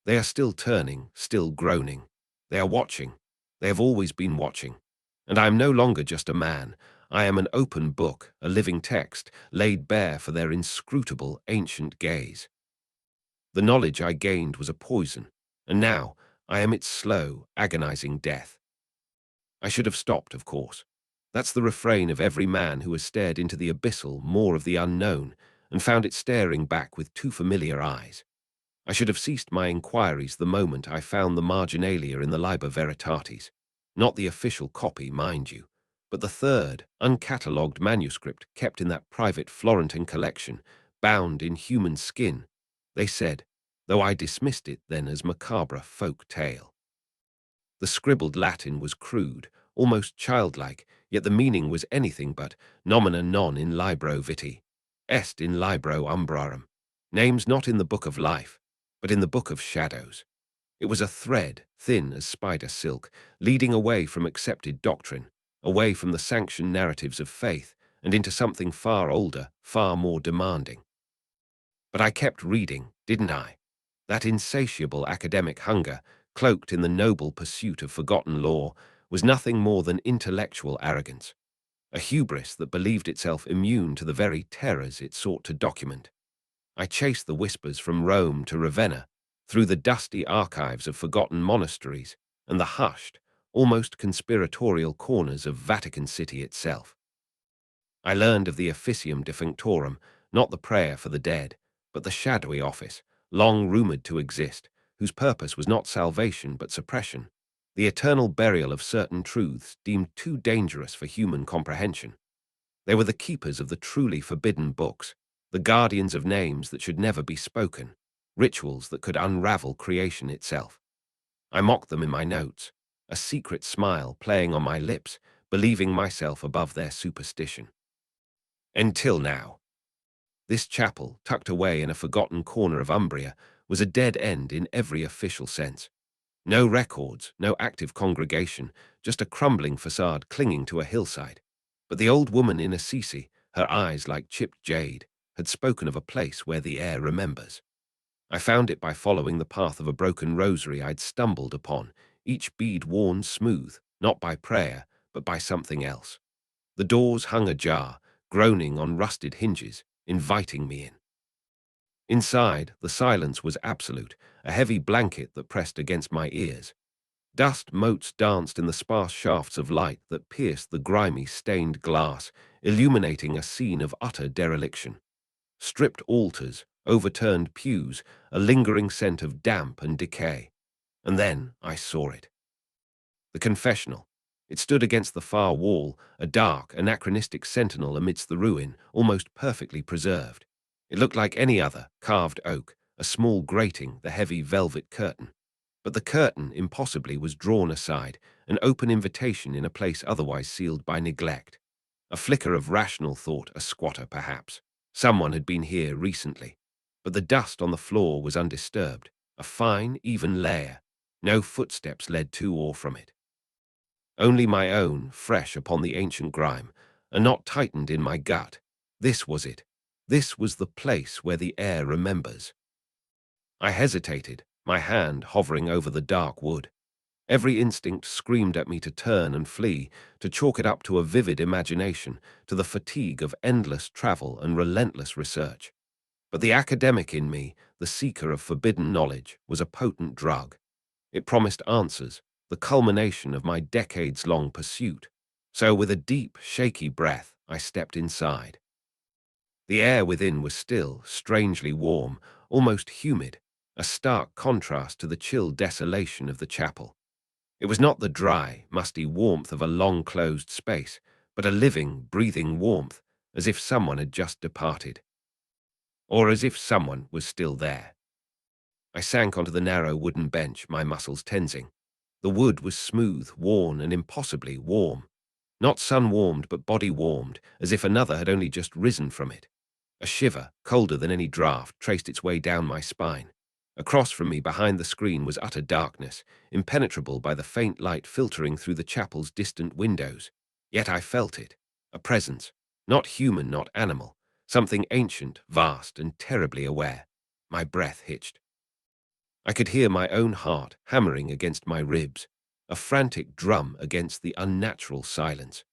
They are still turning, still groaning. They are watching. They have always been watching. And I am no longer just a man. I am an open book, a living text, laid bare for their inscrutable, ancient gaze. The knowledge I gained was a poison, and now I am its slow, agonizing death. I should have stopped, of course. That's the refrain of every man who has stared into the abyssal more of the unknown and found it staring back with too familiar eyes. I should have ceased my inquiries the moment I found the marginalia in the Liber Veritatis. Not the official copy, mind you, but the third, uncatalogued manuscript kept in that private Florentine collection, bound in human skin, they said, though I dismissed it then as macabre folk tale. The scribbled Latin was crude, almost childlike, yet the meaning was anything but nomina non in libro vitae, est in libro umbrarum, names not in the book of life, but in the book of shadows. It was a thread, thin as spider silk, leading away from accepted doctrine, away from the sanctioned narratives of faith, and into something far older, far more demanding. But I kept reading, didn't I? That insatiable academic hunger, cloaked in the noble pursuit of forgotten lore, was nothing more than intellectual arrogance, a hubris that believed itself immune to the very terrors it sought to document. I chased the whispers from Rome to Ravenna, through the dusty archives of forgotten monasteries and the hushed, almost conspiratorial corners of Vatican City itself. I learned of the Officium Defunctorum, not the prayer for the dead, but the shadowy office, long rumored to exist, whose purpose was not salvation but suppression, the eternal burial of certain truths deemed too dangerous for human comprehension. They were the keepers of the truly forbidden books, the guardians of names that should never be spoken, rituals that could unravel creation itself. I mocked them in my notes, a secret smile playing on my lips, believing myself above their superstition. Until now. This chapel, tucked away in a forgotten corner of Umbria, was a dead end in every official sense. No records, no active congregation, just a crumbling facade clinging to a hillside. But the old woman in Assisi, her eyes like chipped jade, had spoken of a place where the air remembers. I found it by following the path of a broken rosary I'd stumbled upon, each bead worn smooth, not by prayer, but by something else. The doors hung ajar, groaning on rusted hinges, inviting me in. Inside, the silence was absolute, a heavy blanket that pressed against my ears. Dust motes danced in the sparse shafts of light that pierced the grimy, stained glass, illuminating a scene of utter dereliction. Stripped altars, overturned pews, a lingering scent of damp and decay. And then I saw it. The confessional. It stood against the far wall, a dark, anachronistic sentinel amidst the ruin, almost perfectly preserved. It looked like any other, carved oak, a small grating, the heavy velvet curtain. But the curtain, impossibly, was drawn aside, an open invitation in a place otherwise sealed by neglect. A flicker of rational thought, a squatter perhaps. Someone had been here recently. But the dust on the floor was undisturbed, a fine, even layer. No footsteps led to or from it. Only my own, fresh upon the ancient grime, a knot tightened in my gut. This was it. This was the place where the air remembers. I hesitated, my hand hovering over the dark wood. Every instinct screamed at me to turn and flee, to chalk it up to a vivid imagination, to the fatigue of endless travel and relentless research. But the academic in me, the seeker of forbidden knowledge, was a potent drug. It promised answers, the culmination of my decades-long pursuit. So with a deep, shaky breath, I stepped inside. The air within was still, strangely warm, almost humid, a stark contrast to the chill desolation of the chapel. It was not the dry, musty warmth of a long-closed space, but a living, breathing warmth, as if someone had just departed. Or as if someone was still there. I sank onto the narrow wooden bench, my muscles tensing. The wood was smooth, worn, and impossibly warm. Not sun-warmed, but body-warmed, as if another had only just risen from it. A shiver, colder than any draught, traced its way down my spine. Across from me, behind the screen, was utter darkness, impenetrable by the faint light filtering through the chapel's distant windows. Yet I felt it, a presence, not human, not animal, something ancient, vast, and terribly aware. My breath hitched. I could hear my own heart hammering against my ribs, a frantic drum against the unnatural silence.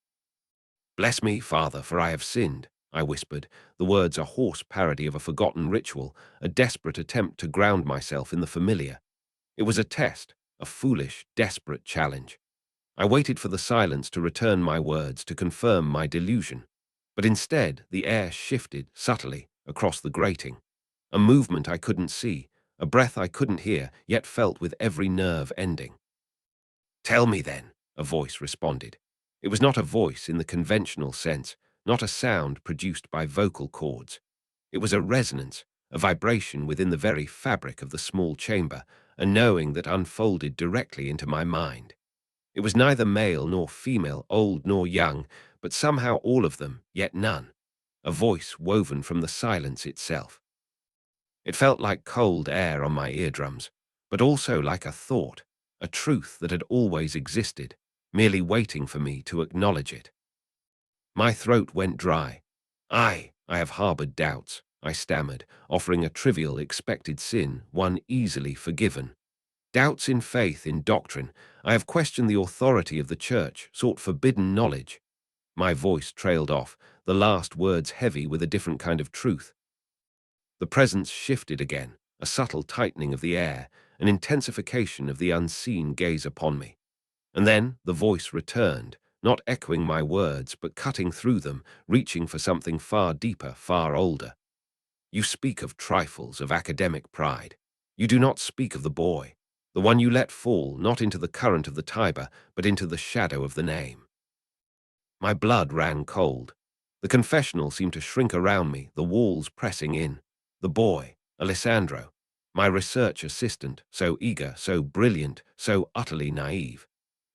"Bless me, Father, for I have sinned," I whispered, the words a hoarse parody of a forgotten ritual, a desperate attempt to ground myself in the familiar. It was a test, a foolish, desperate challenge. I waited for the silence to return my words, to confirm my delusion. But instead, the air shifted subtly across the grating. A movement I couldn't see, a breath I couldn't hear, yet felt with every nerve ending. "Tell me then," a voice responded. It was not a voice in the conventional sense, not a sound produced by vocal cords. It was a resonance, a vibration within the very fabric of the small chamber, a knowing that unfolded directly into my mind. It was neither male nor female, old nor young, but somehow all of them, yet none. A voice woven from the silence itself. It felt like cold air on my eardrums, but also like a thought, a truth that had always existed, merely waiting for me to acknowledge it. My throat went dry. I have harbored doubts," I stammered, offering a trivial, expected sin, one easily forgiven. "Doubts in faith, in doctrine. I have questioned the authority of the church, sought forbidden knowledge." My voice trailed off, the last words heavy with a different kind of truth. The presence shifted again, a subtle tightening of the air, an intensification of the unseen gaze upon me. And then the voice returned, not echoing my words, but cutting through them, reaching for something far deeper, far older. "You speak of trifles, of academic pride. You do not speak of the boy, the one you let fall, not into the current of the Tiber, but into the shadow of the name." My blood ran cold. The confessional seemed to shrink around me, the walls pressing in. The boy, Alessandro, my research assistant, so eager, so brilliant, so utterly naive.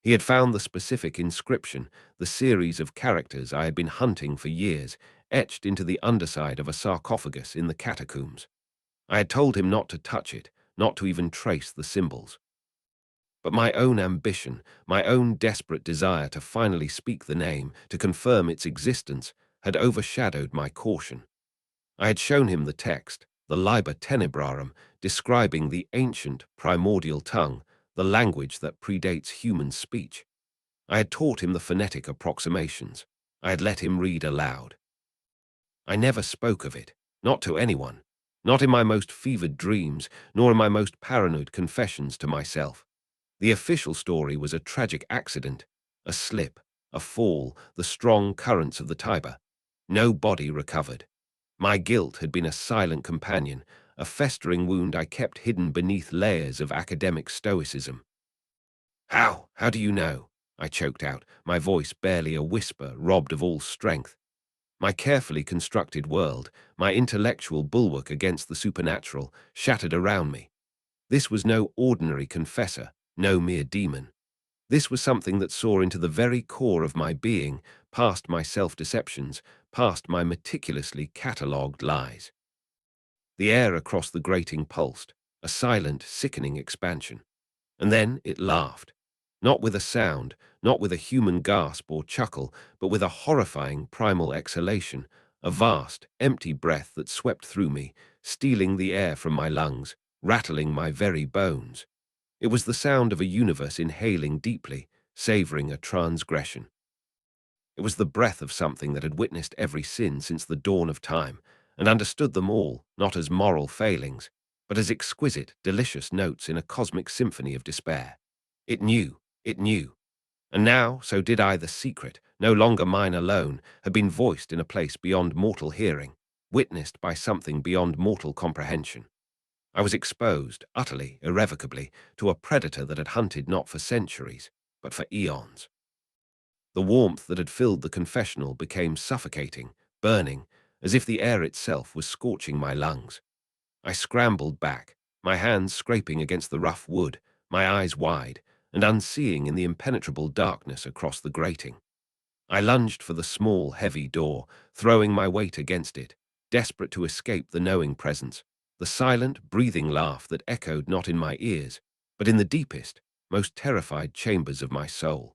He had found the specific inscription, the series of characters I had been hunting for years, etched into the underside of a sarcophagus in the catacombs. I had told him not to touch it, not to even trace the symbols. But my own ambition, my own desperate desire to finally speak the name, to confirm its existence, had overshadowed my caution. I had shown him the text, the Liber Tenebrarum, describing the ancient, primordial tongue, the language that predates human speech. I had taught him the phonetic approximations. I had let him read aloud. I never spoke of it, not to anyone, not in my most fevered dreams, nor in my most paranoid confessions to myself. The official story was a tragic accident, a slip, a fall, the strong currents of the Tiber. No body recovered. My guilt had been a silent companion, a festering wound I kept hidden beneath layers of academic stoicism. How do you know?" I choked out, my voice barely a whisper, robbed of all strength. My carefully constructed world, my intellectual bulwark against the supernatural, shattered around me. This was no ordinary confessor, no mere demon. This was something that saw into the very core of my being, past my self-deceptions, past my meticulously catalogued lies. The air across the grating pulsed, a silent, sickening expansion. And then it laughed. Not with a sound, not with a human gasp or chuckle, but with a horrifying primal exhalation, a vast, empty breath that swept through me, stealing the air from my lungs, rattling my very bones. It was the sound of a universe inhaling deeply, savoring a transgression. It was the breath of something that had witnessed every sin since the dawn of time, and understood them all, not as moral failings, but as exquisite, delicious notes in a cosmic symphony of despair. It knew. And now, so did I. The secret, no longer mine alone, had been voiced in a place beyond mortal hearing, witnessed by something beyond mortal comprehension. I was exposed, utterly, irrevocably, to a predator that had hunted not for centuries, but for eons. The warmth that had filled the confessional became suffocating, burning, as if the air itself was scorching my lungs. I scrambled back, my hands scraping against the rough wood, my eyes wide, and unseeing in the impenetrable darkness across the grating. I lunged for the small, heavy door, throwing my weight against it, desperate to escape the knowing presence. the silent, breathing laugh that echoed not in my ears, but in the deepest, most terrified chambers of my soul.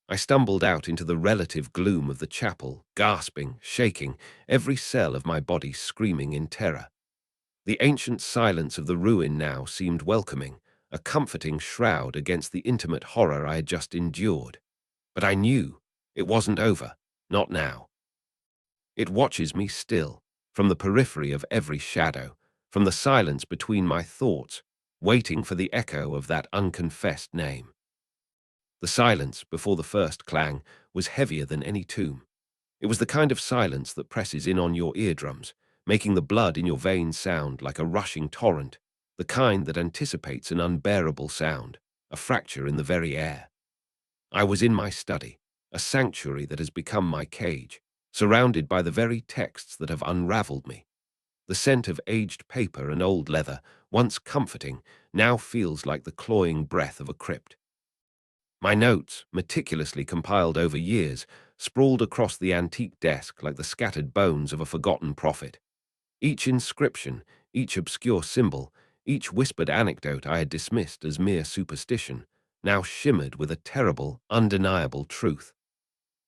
I stumbled out into the relative gloom of the chapel, gasping, shaking, every cell of my body screaming in terror. The ancient silence of the ruin now seemed welcoming, a comforting shroud against the intimate horror I had just endured. But I knew it wasn't over, not now. It watches me still, from the periphery of every shadow, from the silence between my thoughts, waiting for the echo of that unconfessed name. The silence before the first clang was heavier than any tomb. It was the kind of silence that presses in on your eardrums, making the blood in your veins sound like a rushing torrent, the kind that anticipates an unbearable sound, a fracture in the very air. I was in my study, a sanctuary that has become my cage, surrounded by the very texts that have unraveled me. The scent of aged paper and old leather, once comforting, now feels like the cloying breath of a crypt. My notes, meticulously compiled over years, sprawled across the antique desk like the scattered bones of a forgotten prophet. Each inscription, each obscure symbol, each whispered anecdote I had dismissed as mere superstition, now shimmered with a terrible, undeniable truth.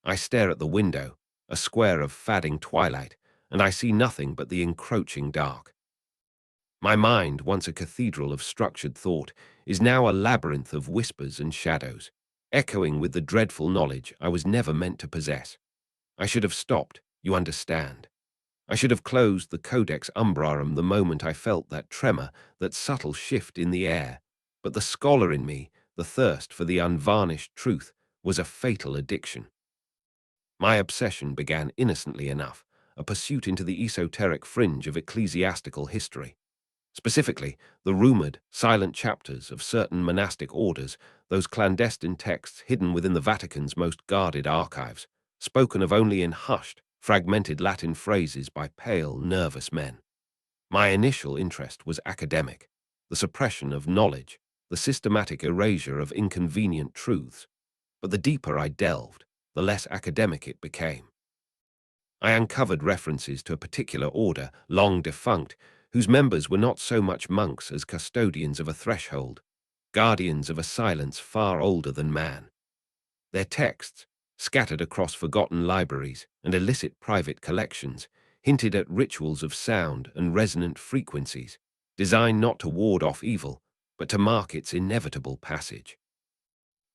I stare at the window, a square of fading twilight, and I see nothing but the encroaching dark. My mind, once a cathedral of structured thought, is now a labyrinth of whispers and shadows, echoing with the dreadful knowledge I was never meant to possess. I should have stopped, you understand. I should have closed the Codex Umbrarum the moment I felt that tremor, that subtle shift in the air. But the scholar in me, the thirst for the unvarnished truth, was a fatal addiction. My obsession began innocently enough, a pursuit into the esoteric fringe of ecclesiastical history. Specifically, the rumored, silent chapters of certain monastic orders, those clandestine texts hidden within the Vatican's most guarded archives, spoken of only in hushed, fragmented Latin phrases by pale, nervous men. My initial interest was academic, the suppression of knowledge, the systematic erasure of inconvenient truths. But the deeper I delved, the less academic it became. I uncovered references to a particular order, long defunct, whose members were not so much monks as custodians of a threshold, guardians of a silence far older than man. Their texts, scattered across forgotten libraries and illicit private collections, hinted at rituals of sound and resonant frequencies, designed not to ward off evil, but to mark its inevitable passage.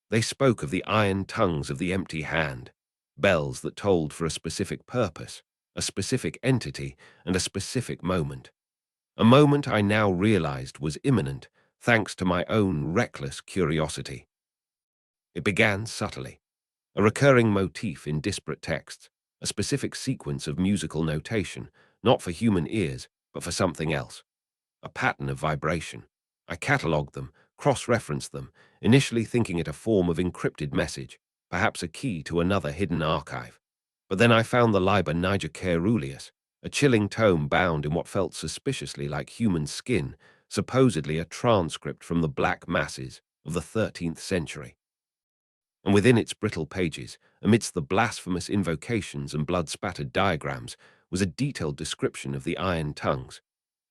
They spoke of the iron tongues of the empty hand, bells that tolled for a specific purpose, a specific entity, and a specific moment. A moment I now realized was imminent, thanks to my own reckless curiosity. It began subtly, a recurring motif in disparate texts, a specific sequence of musical notation, not for human ears, but for something else, a pattern of vibration. I catalogued them, cross-referenced them, initially thinking it a form of encrypted message, perhaps a key to another hidden archive. But then I found the Liber Niger Caeruleus, a chilling tome bound in what felt suspiciously like human skin, supposedly a transcript from the black masses of the 13th century. And within its brittle pages, amidst the blasphemous invocations and blood-spattered diagrams, was a detailed description of the iron tongues.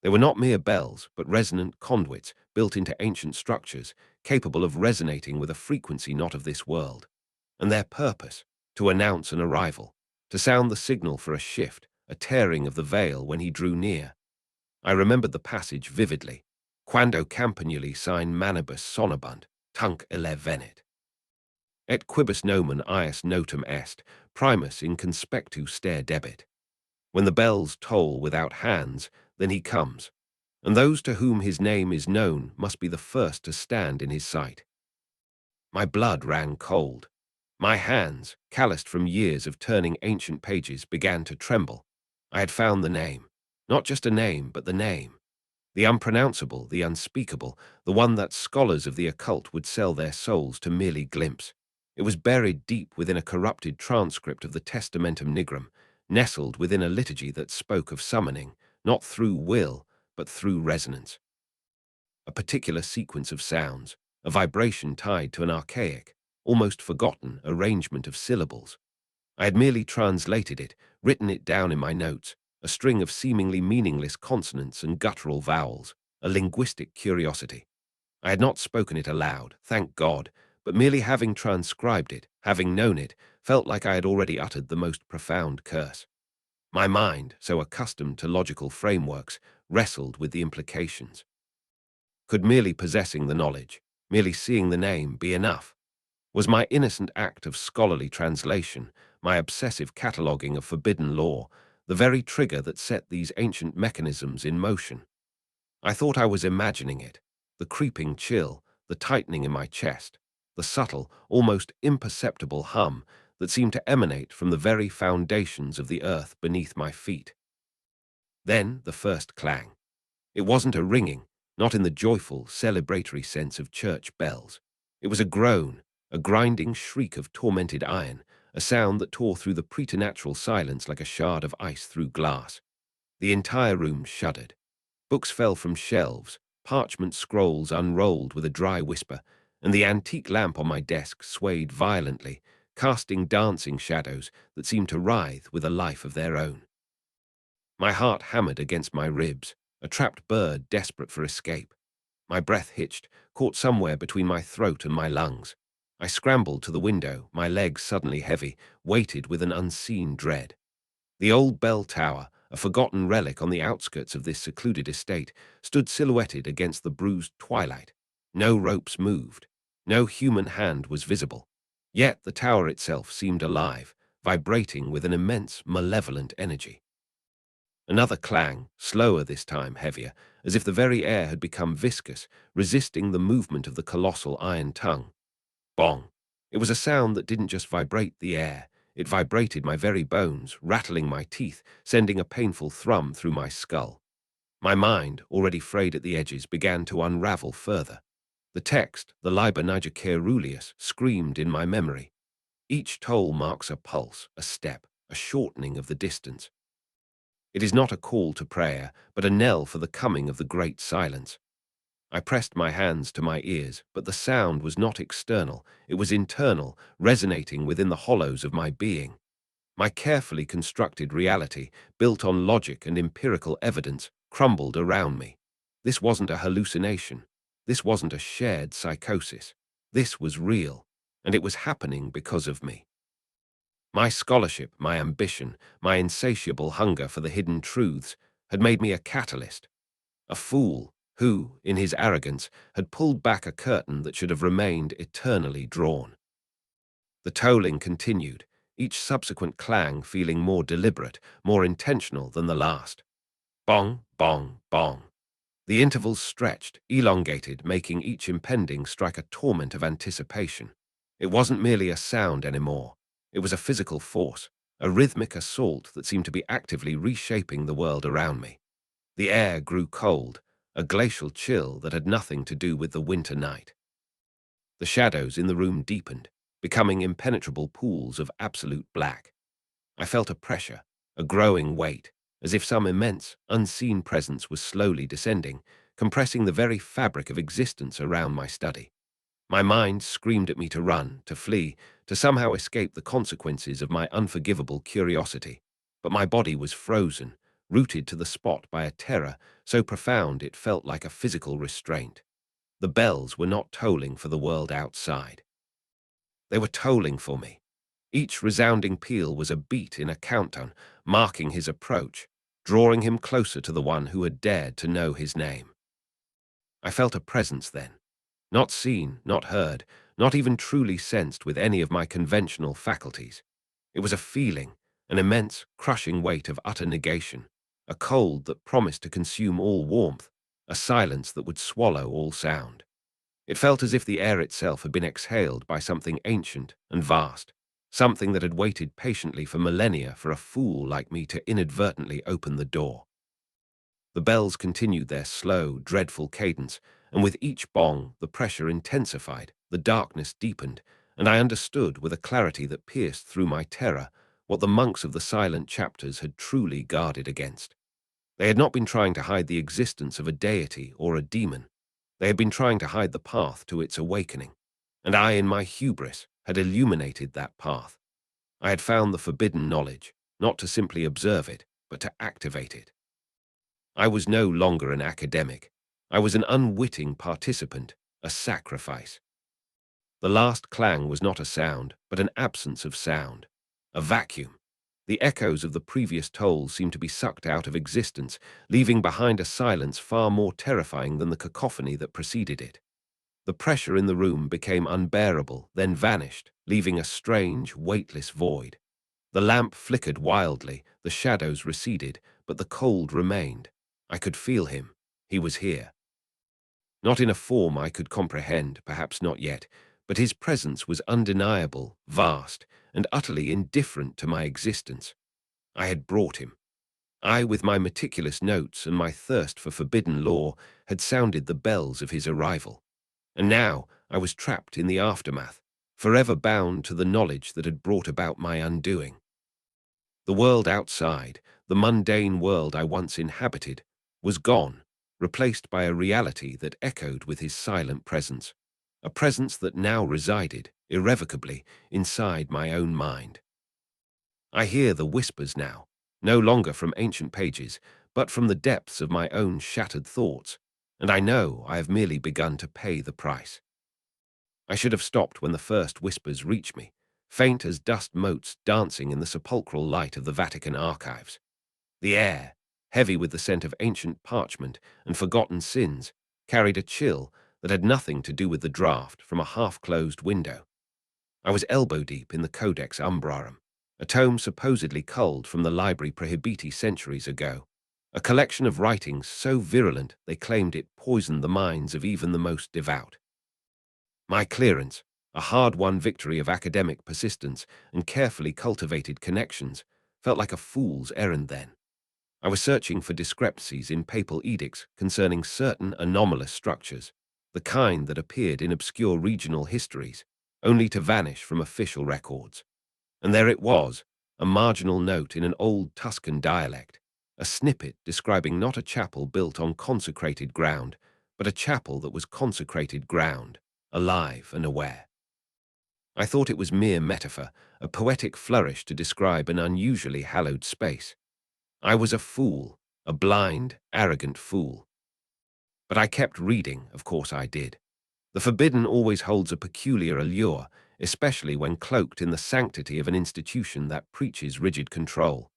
They were not mere bells, but resonant conduits built into ancient structures, capable of resonating with a frequency not of this world. And their purpose, to announce an arrival, to sound the signal for a shift, a tearing of the veil when he drew near. I remembered the passage vividly. Quando campanuli sign manibus sonabunt, tunc ille venit. Et quibus nomen ius notum est, primus in conspectu stare debit. When the bells toll without hands, then he comes, and those to whom his name is known must be the first to stand in his sight. My blood ran cold. My hands, calloused from years of turning ancient pages, began to tremble. I had found the name. Not just a name, but the name. The unpronounceable, the unspeakable, the one that scholars of the occult would sell their souls to merely glimpse. It was buried deep within a corrupted transcript of the Testamentum Nigrum, nestled within a liturgy that spoke of summoning, not through will, but through resonance. A particular sequence of sounds, a vibration tied to an archaic, almost forgotten arrangement of syllables. I had merely translated it, written it down in my notes, a string of seemingly meaningless consonants and guttural vowels, a linguistic curiosity. I had not spoken it aloud, thank God, but merely having transcribed it, having known it, felt like I had already uttered the most profound curse. My mind, so accustomed to logical frameworks, wrestled with the implications. Could merely possessing the knowledge, merely seeing the name, be enough? Was my innocent act of scholarly translation, my obsessive cataloguing of forbidden lore, the very trigger that set these ancient mechanisms in motion? I thought I was imagining it, the creeping chill, the tightening in my chest, the subtle, almost imperceptible hum that seemed to emanate from the very foundations of the earth beneath my feet. Then the first clang. It wasn't a ringing, not in the joyful, celebratory sense of church bells. It was a groan, a grinding shriek of tormented iron, a sound that tore through the preternatural silence like a shard of ice through glass. The entire room shuddered. Books fell from shelves, parchment scrolls unrolled with a dry whisper, and the antique lamp on my desk swayed violently, casting dancing shadows that seemed to writhe with a life of their own. My heart hammered against my ribs, a trapped bird desperate for escape. My breath hitched, caught somewhere between my throat and my lungs. I scrambled to the window, my legs suddenly heavy, weighted with an unseen dread. The old bell tower, a forgotten relic on the outskirts of this secluded estate, stood silhouetted against the bruised twilight. No ropes moved. No human hand was visible. Yet the tower itself seemed alive, vibrating with an immense, malevolent energy. Another clang, slower this time, heavier, as if the very air had become viscous, resisting the movement of the colossal iron tongue. Bong. It was a sound that didn't just vibrate the air, it vibrated my very bones, rattling my teeth, sending a painful thrum through my skull. My mind, already frayed at the edges, began to unravel further. The text, the Liber Niger Caeruleus, screamed in my memory. Each toll marks a pulse, a step, a shortening of the distance. It is not a call to prayer, but a knell for the coming of the great silence. I pressed my hands to my ears, but the sound was not external, it was internal, resonating within the hollows of my being. My carefully constructed reality, built on logic and empirical evidence, crumbled around me. This wasn't a hallucination. This wasn't a shared psychosis. This was real, and it was happening because of me. My scholarship, my ambition, my insatiable hunger for the hidden truths had made me a catalyst, a fool who, in his arrogance, had pulled back a curtain that should have remained eternally drawn. The tolling continued, each subsequent clang feeling more deliberate, more intentional than the last. Bong, bong, bong. The intervals stretched, elongated, making each impending strike a torment of anticipation. It wasn't merely a sound anymore. It was a physical force, a rhythmic assault that seemed to be actively reshaping the world around me. The air grew cold, a glacial chill that had nothing to do with the winter night. The shadows in the room deepened, becoming impenetrable pools of absolute black. I felt a pressure, a growing weight, as if some immense, unseen presence was slowly descending, compressing the very fabric of existence around my study. My mind screamed at me to run, to flee, to somehow escape the consequences of my unforgivable curiosity. But my body was frozen, rooted to the spot by a terror so profound it felt like a physical restraint. The bells were not tolling for the world outside. They were tolling for me. Each resounding peal was a beat in a countdown, marking his approach, drawing him closer to the one who had dared to know his name. I felt a presence then, not seen, not heard, not even truly sensed with any of my conventional faculties. It was a feeling, an immense, crushing weight of utter negation, a cold that promised to consume all warmth, a silence that would swallow all sound. It felt as if the air itself had been exhaled by something ancient and vast, something that had waited patiently for millennia for a fool like me to inadvertently open the door. The bells continued their slow, dreadful cadence, and with each bong the pressure intensified, the darkness deepened, and I understood with a clarity that pierced through my terror what the monks of the silent chapters had truly guarded against. They had not been trying to hide the existence of a deity or a demon. They had been trying to hide the path to its awakening, and I, in my hubris, had illuminated that path. I had found the forbidden knowledge, not to simply observe it, but to activate it. I was no longer an academic. I was an unwitting participant, a sacrifice. The last clang was not a sound, but an absence of sound. A vacuum. The echoes of the previous toll seemed to be sucked out of existence, leaving behind a silence far more terrifying than the cacophony that preceded it. The pressure in the room became unbearable, then vanished, leaving a strange, weightless void. The lamp flickered wildly, the shadows receded, but the cold remained. I could feel him. He was here. Not in a form I could comprehend, perhaps not yet, but his presence was undeniable, vast, and utterly indifferent to my existence. I had brought him. I, with my meticulous notes and my thirst for forbidden lore, had sounded the bells of his arrival. And now I was trapped in the aftermath, forever bound to the knowledge that had brought about my undoing. The world outside, the mundane world I once inhabited, was gone, replaced by a reality that echoed with his silent presence, a presence that now resided, irrevocably, inside my own mind. I hear the whispers now, no longer from ancient pages, but from the depths of my own shattered thoughts, and I know I have merely begun to pay the price. I should have stopped when the first whispers reached me, faint as dust motes dancing in the sepulchral light of the Vatican archives. The air, heavy with the scent of ancient parchment and forgotten sins, carried a chill that had nothing to do with the draught from a half-closed window. I was elbow-deep in the Codex Umbrarum, a tome supposedly culled from the Library Prohibiti centuries ago, a collection of writings so virulent they claimed it poisoned the minds of even the most devout. My clearance, a hard-won victory of academic persistence and carefully cultivated connections, felt like a fool's errand then. I was searching for discrepancies in papal edicts concerning certain anomalous structures, the kind that appeared in obscure regional histories, only to vanish from official records. And there it was, a marginal note in an old Tuscan dialect, a snippet describing not a chapel built on consecrated ground, but a chapel that was consecrated ground, alive and aware. I thought it was mere metaphor, a poetic flourish to describe an unusually hallowed space. I was a fool, a blind, arrogant fool. But I kept reading, of course I did. The forbidden always holds a peculiar allure, especially when cloaked in the sanctity of an institution that preaches rigid control.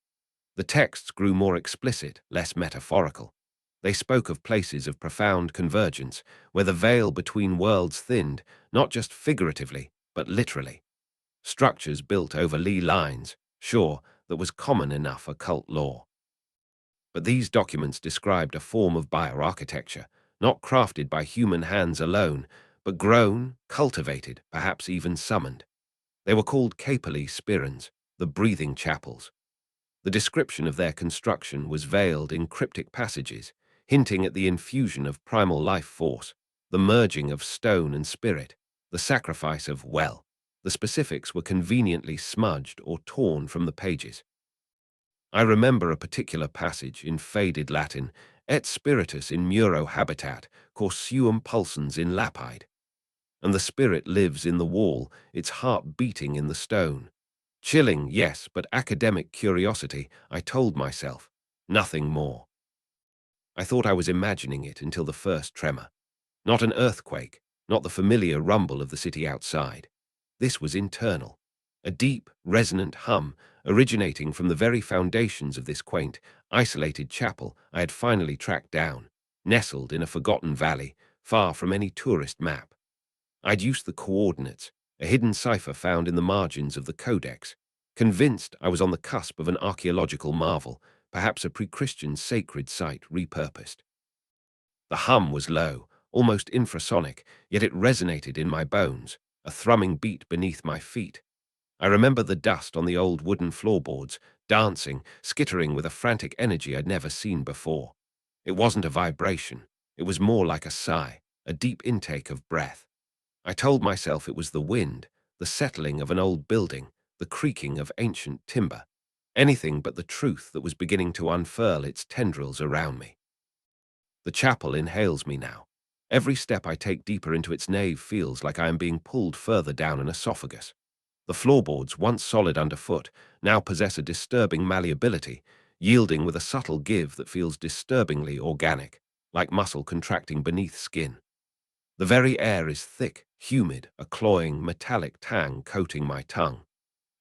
The texts grew more explicit, less metaphorical. They spoke of places of profound convergence, where the veil between worlds thinned, not just figuratively, but literally. Structures built over Lee lines, sure, that was common enough occult lore. But these documents described a form of bioarchitecture, not crafted by human hands alone, but grown, cultivated, perhaps even summoned. They were called capoli spirans, the breathing chapels. The description of their construction was veiled in cryptic passages, hinting at the infusion of primal life force, the merging of stone and spirit, the sacrifice of, well, the specifics were conveniently smudged or torn from the pages. I remember a particular passage in faded Latin, et spiritus in muro habitat, cor suum pulsans in lapide. And the spirit lives in the wall, its heart beating in the stone. Chilling, yes, but academic curiosity, I told myself. Nothing more. I thought I was imagining it until the first tremor. Not an earthquake, not the familiar rumble of the city outside. This was internal. A deep, resonant hum originating from the very foundations of this quaint, isolated chapel I had finally tracked down, nestled in a forgotten valley, far from any tourist map. I'd used the coordinates, a hidden cipher found in the margins of the codex, convinced I was on the cusp of an archaeological marvel, perhaps a pre-Christian sacred site repurposed. The hum was low, almost infrasonic, yet it resonated in my bones, a thrumming beat beneath my feet. I remember the dust on the old wooden floorboards, dancing, skittering with a frantic energy I'd never seen before. It wasn't a vibration. It was more like a sigh, a deep intake of breath. I told myself it was the wind, the settling of an old building, the creaking of ancient timber. Anything but the truth that was beginning to unfurl its tendrils around me. The chapel inhales me now. Every step I take deeper into its nave feels like I am being pulled further down an esophagus. The floorboards, once solid underfoot, now possess a disturbing malleability, yielding with a subtle give that feels disturbingly organic, like muscle contracting beneath skin. The very air is thick, humid, a cloying, metallic tang coating my tongue.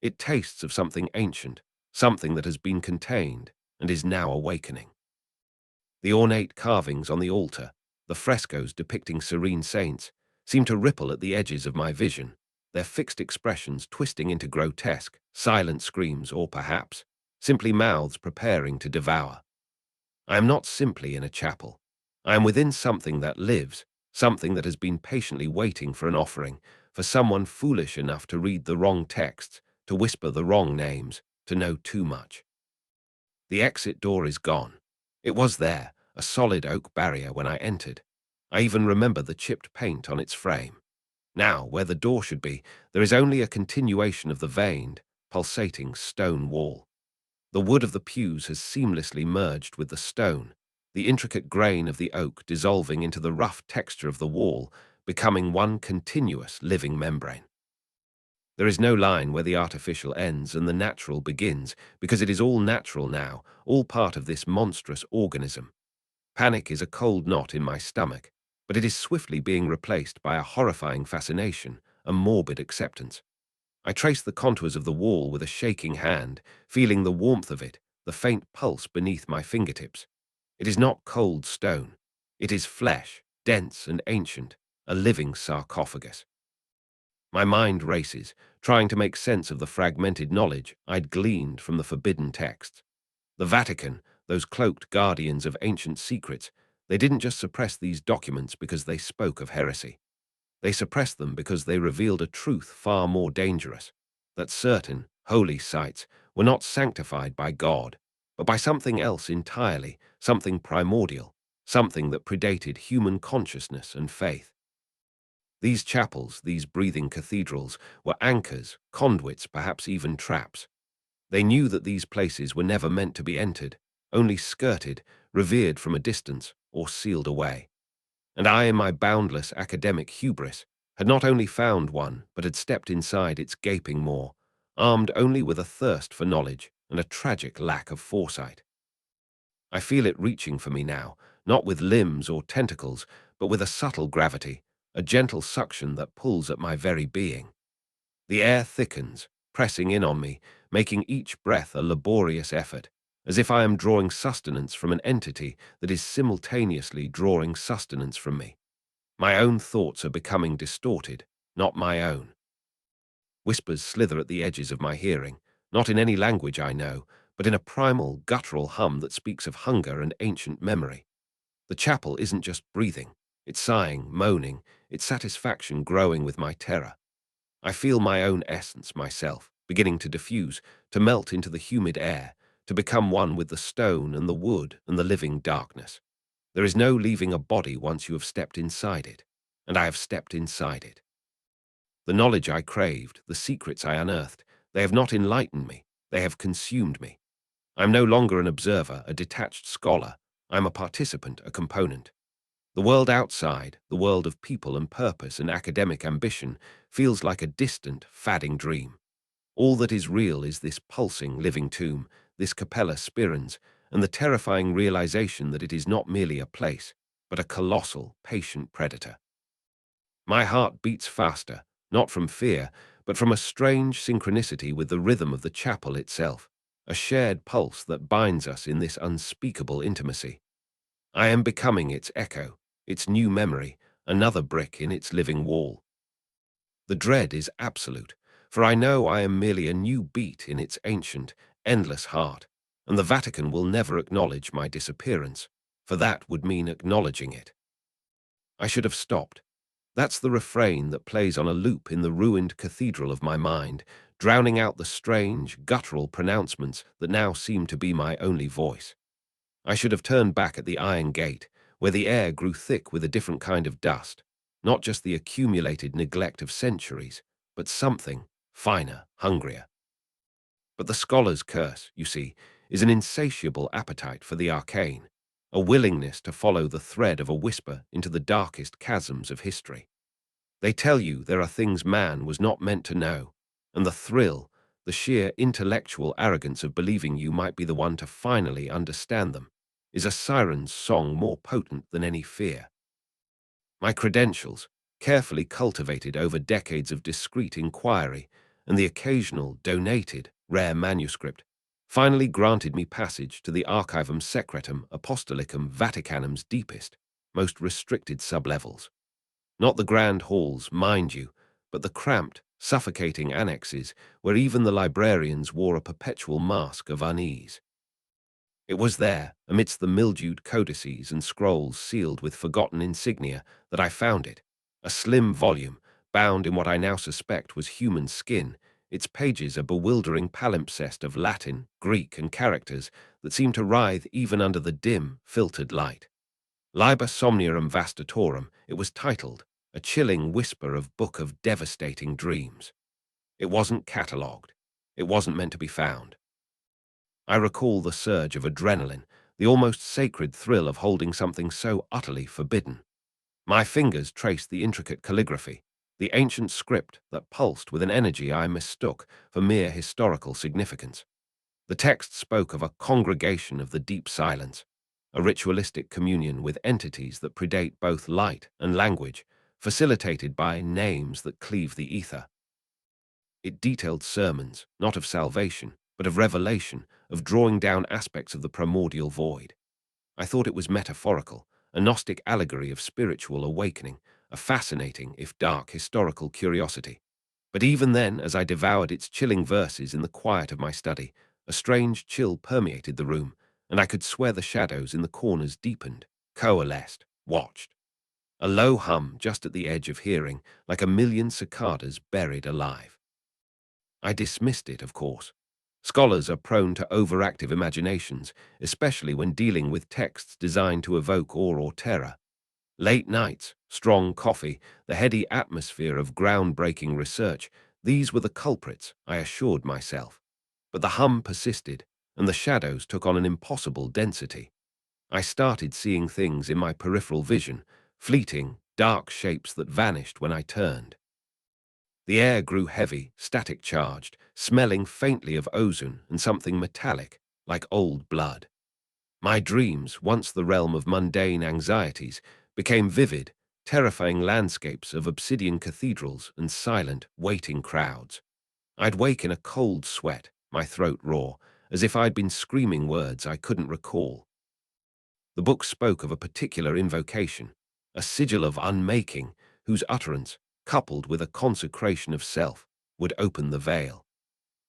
It tastes of something ancient, something that has been contained and is now awakening. The ornate carvings on the altar, the frescoes depicting serene saints, seem to ripple at the edges of my vision, their fixed expressions twisting into grotesque, silent screams or perhaps simply mouths preparing to devour. I am not simply in a chapel. I am within something that lives, something that has been patiently waiting for an offering, for someone foolish enough to read the wrong texts, to whisper the wrong names, to know too much. The exit door is gone. It was there, a solid oak barrier when I entered. I even remember the chipped paint on its frame. Now, where the door should be, there is only a continuation of the veined, pulsating stone wall. The wood of the pews has seamlessly merged with the stone, the intricate grain of the oak dissolving into the rough texture of the wall, becoming one continuous living membrane. There is no line where the artificial ends and the natural begins, because it is all natural now, all part of this monstrous organism. Panic is a cold knot in my stomach, but it is swiftly being replaced by a horrifying fascination, a morbid acceptance. I trace the contours of the wall with a shaking hand, feeling the warmth of it, the faint pulse beneath my fingertips. It is not cold stone. It is flesh, dense and ancient, a living sarcophagus. My mind races, trying to make sense of the fragmented knowledge I'd gleaned from the forbidden texts. The Vatican, those cloaked guardians of ancient secrets, they didn't just suppress these documents because they spoke of heresy. They suppressed them because they revealed a truth far more dangerous, that certain holy sites were not sanctified by God, but by something else entirely, something primordial, something that predated human consciousness and faith. These chapels, these breathing cathedrals, were anchors, conduits, perhaps even traps. They knew that these places were never meant to be entered, only skirted, revered from a distance, or sealed away. And I, in my boundless academic hubris, had not only found one, but had stepped inside its gaping maw, armed only with a thirst for knowledge and a tragic lack of foresight. I feel it reaching for me now, not with limbs or tentacles, but with a subtle gravity, a gentle suction that pulls at my very being. The air thickens, pressing in on me, making each breath a laborious effort, as if I am drawing sustenance from an entity that is simultaneously drawing sustenance from me. My own thoughts are becoming distorted, not my own. Whispers slither at the edges of my hearing, not in any language I know, but in a primal, guttural hum that speaks of hunger and ancient memory. The chapel isn't just breathing, it's sighing, moaning, its satisfaction growing with my terror. I feel my own essence, myself, beginning to diffuse, to melt into the humid air, to become one with the stone and the wood and the living darkness. There is no leaving a body once you have stepped inside it, and I have stepped inside it. The knowledge I craved, the secrets I unearthed, they have not enlightened me, they have consumed me. I am no longer an observer, a detached scholar. I am a participant, a component. The world outside, the world of people and purpose and academic ambition, feels like a distant, fadding dream. All that is real is this pulsing, living tomb, this capella spirans, and the terrifying realization that it is not merely a place, but a colossal, patient predator. My heart beats faster, not from fear, but from a strange synchronicity with the rhythm of the chapel itself, a shared pulse that binds us in this unspeakable intimacy. I am becoming its echo, its new memory, another brick in its living wall. The dread is absolute, for I know I am merely a new beat in its ancient, endless heart, and the Vatican will never acknowledge my disappearance, for that would mean acknowledging it. I should have stopped. That's the refrain that plays on a loop in the ruined cathedral of my mind, drowning out the strange, guttural pronouncements that now seem to be my only voice. I should have turned back at the iron gate, where the air grew thick with a different kind of dust, not just the accumulated neglect of centuries, but something finer, hungrier. But the scholar's curse, you see, is an insatiable appetite for the arcane, a willingness to follow the thread of a whisper into the darkest chasms of history. They tell you there are things man was not meant to know, and the thrill, The sheer intellectual arrogance of believing you might be the one to finally understand them is a siren's song more potent than any fear. My credentials, carefully cultivated over decades of discreet inquiry and the occasional donated rare manuscript, finally granted me passage to the Archivum Secretum Apostolicum Vaticanum's deepest, most restricted sublevels. Not the grand halls, mind you, but the cramped, suffocating annexes where even the librarians wore a perpetual mask of unease. It was there, amidst the mildewed codices and scrolls sealed with forgotten insignia, that I found it. A slim volume, bound in what I now suspect was human skin, its pages a bewildering palimpsest of Latin, Greek, and characters that seemed to writhe even under the dim, filtered light. Liber Somniarum Vastatorum, it was titled, a chilling whisper of book of devastating dreams. It wasn't catalogued. It wasn't meant to be found. I recall the surge of adrenaline, the almost sacred thrill of holding something so utterly forbidden. My fingers traced the intricate calligraphy, the ancient script that pulsed with an energy I mistook for mere historical significance. The text spoke of a congregation of the deep silence, a ritualistic communion with entities that predate both light and language, facilitated by names that cleave the ether. It detailed sermons, not of salvation, but of revelation, of drawing down aspects of the primordial void. I thought it was metaphorical, a Gnostic allegory of spiritual awakening, a fascinating, if dark, historical curiosity. But even then, as I devoured its chilling verses in the quiet of my study, a strange chill permeated the room, and I could swear the shadows in the corners deepened, coalesced, watched. A low hum just at the edge of hearing, like a million cicadas buried alive. I dismissed it, of course. Scholars are prone to overactive imaginations, especially when dealing with texts designed to evoke awe or terror. Late nights, strong coffee, the heady atmosphere of groundbreaking research, these were the culprits, I assured myself. But the hum persisted, and the shadows took on an impossible density. I started seeing things in my peripheral vision, fleeting, dark shapes that vanished when I turned. The air grew heavy, static-charged, smelling faintly of ozone and something metallic, like old blood. My dreams, once the realm of mundane anxieties, became vivid, terrifying landscapes of obsidian cathedrals and silent, waiting crowds. I'd wake in a cold sweat, my throat raw, as if I'd been screaming words I couldn't recall. The book spoke of a particular invocation, a sigil of unmaking, whose utterance, coupled with a consecration of self, would open the veil.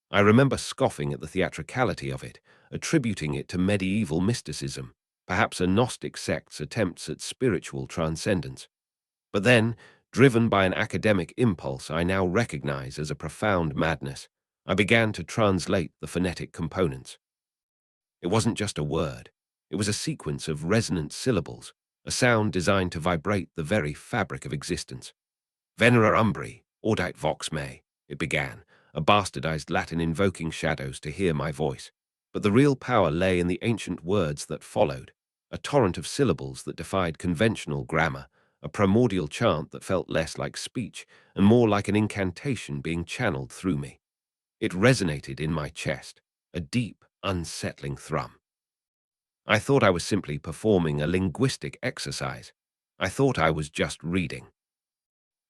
I remember scoffing at the theatricality of it, attributing it to medieval mysticism, perhaps a Gnostic sect's attempts at spiritual transcendence. But then, driven by an academic impulse I now recognize as a profound madness, I began to translate the phonetic components. It wasn't just a word. It was a sequence of resonant syllables, a sound designed to vibrate the very fabric of existence. Venera umbri, audite vox me, it began, a bastardized Latin invoking shadows to hear my voice. But the real power lay in the ancient words that followed, a torrent of syllables that defied conventional grammar, a primordial chant that felt less like speech and more like an incantation being channeled through me. It resonated in my chest, a deep, unsettling thrum. I thought I was simply performing a linguistic exercise. I thought I was just reading.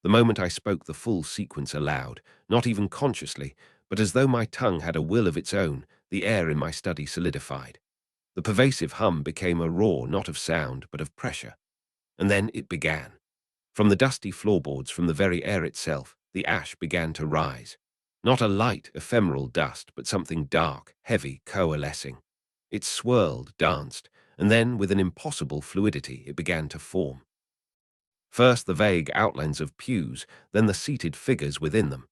The moment I spoke the full sequence aloud, not even consciously, but as though my tongue had a will of its own, the air in my study solidified. The pervasive hum became a roar not of sound, but of pressure. And then it began. From the dusty floorboards, from the very air itself, the ash began to rise. Not a light, ephemeral dust, but something dark, heavy, coalescing. It swirled, danced, and then, with an impossible fluidity, it began to form. First the vague outlines of pews, then the seated figures within them.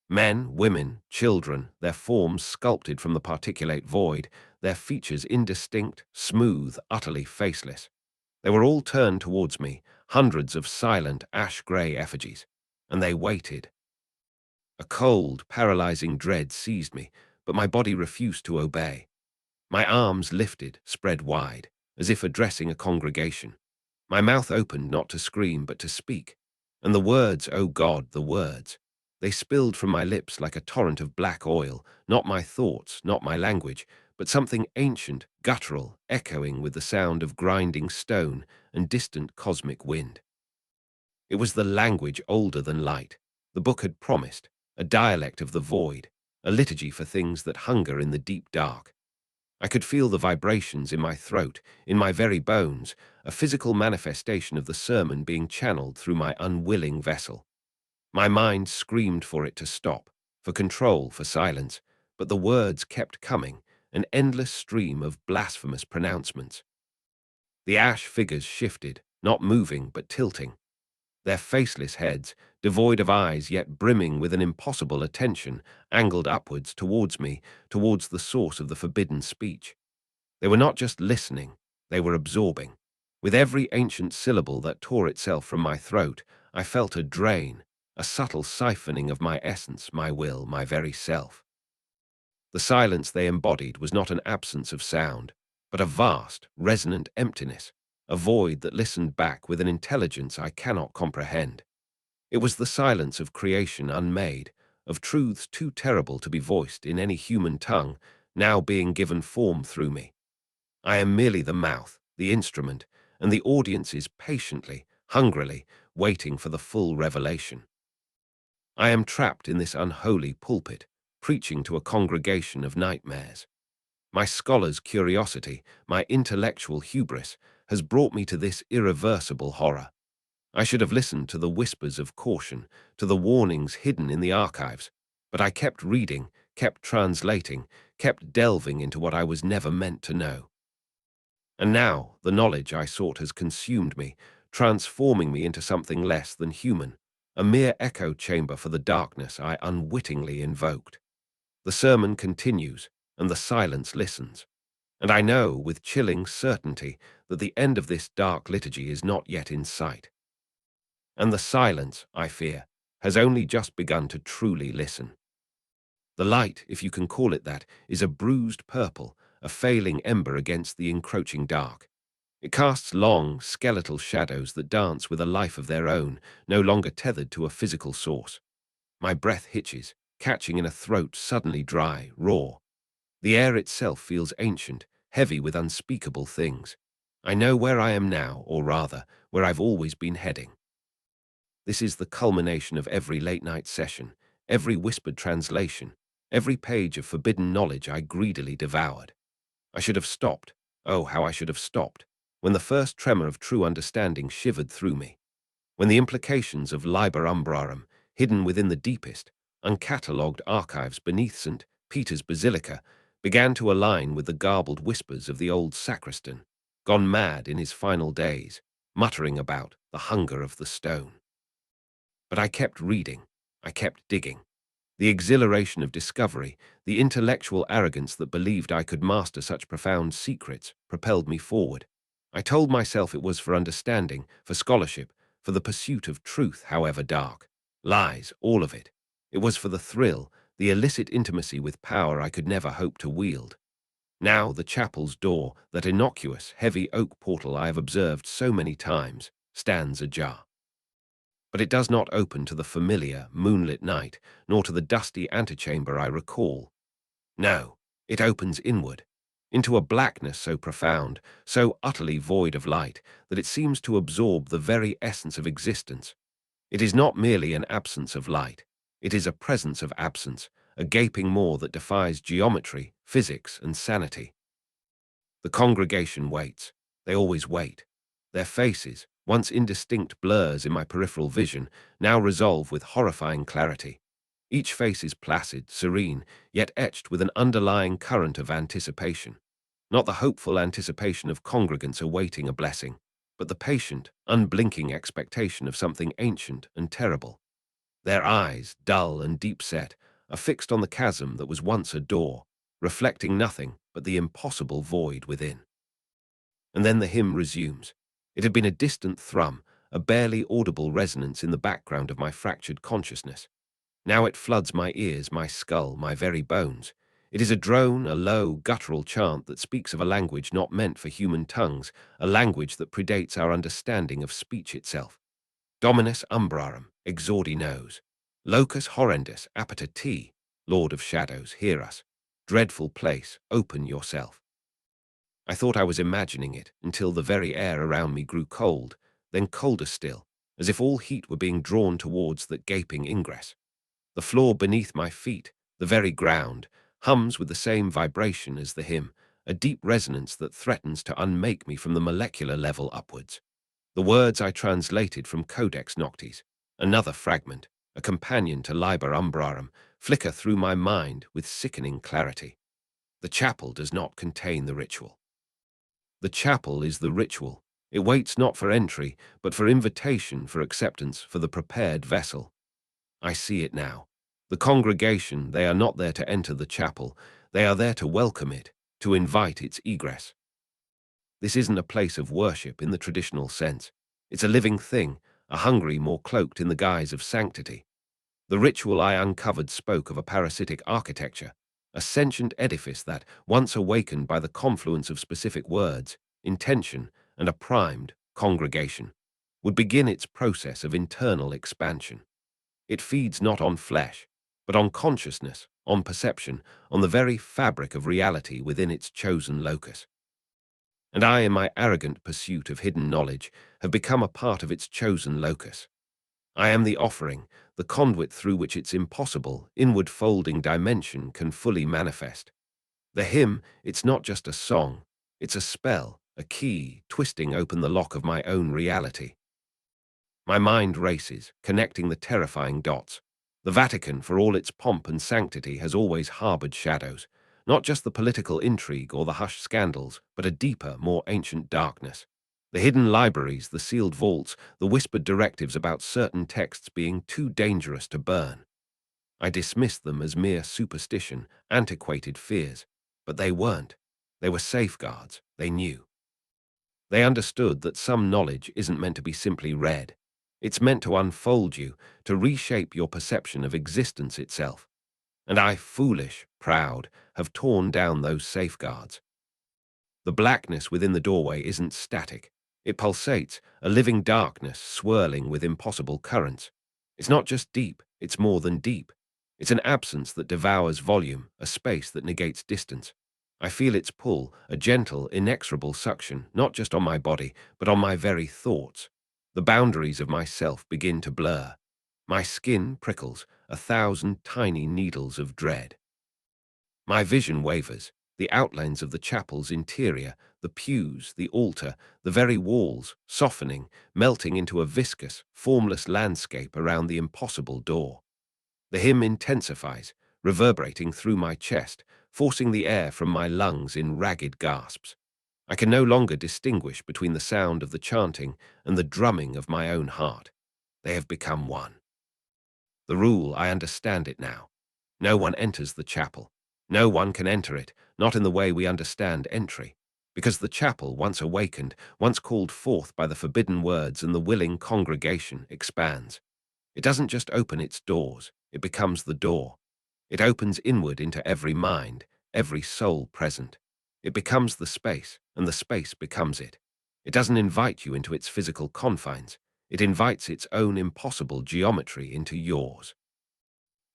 Men, women, children, their forms sculpted from the particulate void, their features indistinct, smooth, utterly faceless. They were all turned towards me, hundreds of silent, ash-grey effigies, and they waited. A cold, paralyzing dread seized me, but my body refused to obey. My arms lifted, spread wide, as if addressing a congregation. My mouth opened not to scream but to speak. And the words, oh God, the words. They spilled from my lips like a torrent of black oil, not my thoughts, not my language, but something ancient, guttural, echoing with the sound of grinding stone and distant cosmic wind. It was the language older than light. The book had promised, a dialect of the void, a liturgy for things that hunger in the deep dark. I could feel the vibrations in my throat, in my very bones, a physical manifestation of the sermon being channeled through my unwilling vessel. My mind screamed for it to stop, for control, for silence, but the words kept coming, an endless stream of blasphemous pronouncements. The ash figures shifted, not moving but tilting. Their faceless heads, devoid of eyes yet brimming with an impossible attention, angled upwards towards me, towards the source of the forbidden speech. They were not just listening, they were absorbing. With every ancient syllable that tore itself from my throat, I felt a drain, a subtle siphoning of my essence, my will, my very self. The silence they embodied was not an absence of sound, but a vast, resonant emptiness, a void that listened back with an intelligence I cannot comprehend. It was the silence of creation unmade, of truths too terrible to be voiced in any human tongue, now being given form through me. I am merely the mouth, the instrument, and the audience is patiently, hungrily, waiting for the full revelation. I am trapped in this unholy pulpit, preaching to a congregation of nightmares. My scholar's curiosity, my intellectual hubris, has brought me to this irreversible horror. I should have listened to the whispers of caution, to the warnings hidden in the archives, but I kept reading, kept translating, kept delving into what I was never meant to know. And now the knowledge I sought has consumed me, transforming me into something less than human, a mere echo chamber for the darkness I unwittingly invoked. The sermon continues, and the silence listens. And I know with chilling certainty that the end of this dark liturgy is not yet in sight. And the silence, I fear, has only just begun to truly listen. The light, if you can call it that, is a bruised purple, a failing ember against the encroaching dark. It casts long, skeletal shadows that dance with a life of their own, no longer tethered to a physical source. My breath hitches, catching in a throat suddenly dry, raw. The air itself feels ancient, heavy with unspeakable things. I know where I am now, or rather, where I've always been heading. This is the culmination of every late-night session, every whispered translation, every page of forbidden knowledge I greedily devoured. I should have stopped, oh, how I should have stopped, when the first tremor of true understanding shivered through me, when the implications of Liber Umbrarum, hidden within the deepest, uncatalogued archives beneath St. Peter's Basilica, began to align with the garbled whispers of the old sacristan, gone mad in his final days, muttering about the hunger of the stone. But I kept reading, I kept digging. The exhilaration of discovery, the intellectual arrogance that believed I could master such profound secrets, propelled me forward. I told myself it was for understanding, for scholarship, for the pursuit of truth, however dark. Lies, all of it. It was for the thrill, the illicit intimacy with power I could never hope to wield. Now the chapel's door, that innocuous, heavy oak portal I have observed so many times, stands ajar. But it does not open to the familiar, moonlit night, nor to the dusty antechamber I recall. No, it opens inward, into a blackness so profound, so utterly void of light, that it seems to absorb the very essence of existence. It is not merely an absence of light. It is a presence of absence, a gaping maw that defies geometry, physics, and sanity. The congregation waits. They always wait. Their faces, once indistinct blurs in my peripheral vision, now resolve with horrifying clarity. Each face is placid, serene, yet etched with an underlying current of anticipation. Not the hopeful anticipation of congregants awaiting a blessing, but the patient, unblinking expectation of something ancient and terrible. Their eyes, dull and deep-set, are fixed on the chasm that was once a door, reflecting nothing but the impossible void within. And then the hymn resumes. It had been a distant thrum, a barely audible resonance in the background of my fractured consciousness. Now it floods my ears, my skull, my very bones. It is a drone, a low, guttural chant that speaks of a language not meant for human tongues, a language that predates our understanding of speech itself. Dominus umbrarum, exordi nos. Locus horrendus apata te, Lord of Shadows, hear us. Dreadful place, open yourself. I thought I was imagining it until the very air around me grew cold, then colder still, as if all heat were being drawn towards that gaping ingress. The floor beneath my feet, the very ground, hums with the same vibration as the hymn, a deep resonance that threatens to unmake me from the molecular level upwards. The words I translated from Codex Noctis, another fragment, a companion to Liber Umbrarum, flicker through my mind with sickening clarity. The chapel does not contain the ritual. The chapel is the ritual. It waits not for entry, but for invitation, for acceptance, for the prepared vessel. I see it now. The congregation, they are not there to enter the chapel. They are there to welcome it, to invite its egress. This isn't a place of worship in the traditional sense. It's a living thing, a hungry more cloaked in the guise of sanctity. The ritual I uncovered spoke of a parasitic architecture, a sentient edifice that, once awakened by the confluence of specific words, intention, and a primed congregation, would begin its process of internal expansion. It feeds not on flesh, but on consciousness, on perception, on the very fabric of reality within its chosen locus. And I, in my arrogant pursuit of hidden knowledge, have become a part of its chosen locus. I am the offering, the conduit through which its impossible, inward-folding dimension can fully manifest. The hymn, it's not just a song, it's a spell, a key, twisting open the lock of my own reality. My mind races, connecting the terrifying dots. The Vatican, for all its pomp and sanctity, has always harbored shadows, not just the political intrigue or the hushed scandals, but a deeper, more ancient darkness. The hidden libraries, the sealed vaults, the whispered directives about certain texts being too dangerous to burn. I dismissed them as mere superstition, antiquated fears. But they weren't. They were safeguards. They knew. They understood that some knowledge isn't meant to be simply read. It's meant to unfold you, to reshape your perception of existence itself. And I, foolish, proud, have torn down those safeguards. The blackness within the doorway isn't static. It pulsates, a living darkness swirling with impossible currents. It's not just deep, it's more than deep. It's an absence that devours volume, a space that negates distance. I feel its pull, a gentle, inexorable suction, not just on my body, but on my very thoughts. The boundaries of myself begin to blur. My skin prickles, a thousand tiny needles of dread. My vision wavers, the outlines of the chapel's interior, the pews, the altar, the very walls, softening, melting into a viscous, formless landscape around the impossible door. The hymn intensifies, reverberating through my chest, forcing the air from my lungs in ragged gasps. I can no longer distinguish between the sound of the chanting and the drumming of my own heart. They have become one. The rule, I understand it now. No one enters the chapel. No one can enter it, not in the way we understand entry. Because the chapel, once awakened, once called forth by the forbidden words and the willing congregation, expands. It doesn't just open its doors, it becomes the door. It opens inward into every mind, every soul present. It becomes the space, and the space becomes it. It doesn't invite you into its physical confines. It invites its own impossible geometry into yours.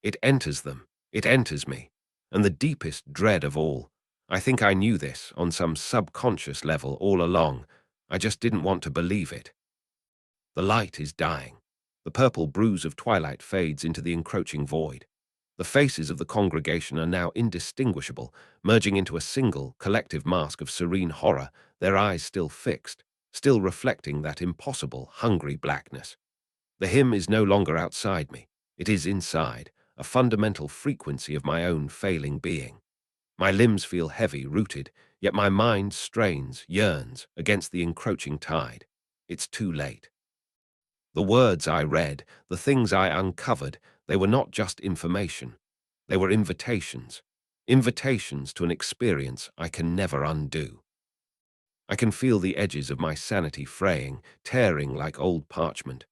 It enters them. It enters me. And the deepest dread of all, I think I knew this on some subconscious level all along. I just didn't want to believe it. The light is dying. The purple bruise of twilight fades into the encroaching void. The faces of the congregation are now indistinguishable, merging into a single, collective mask of serene horror, their eyes still fixed, still reflecting that impossible, hungry blackness. The hymn is no longer outside me. It is inside, a fundamental frequency of my own failing being. My limbs feel heavy, rooted, yet my mind strains, yearns, against the encroaching tide. It's too late. The words I read, the things I uncovered, they were not just information. They were invitations. Invitations to an experience I can never undo. I can feel the edges of my sanity fraying, tearing like old parchment.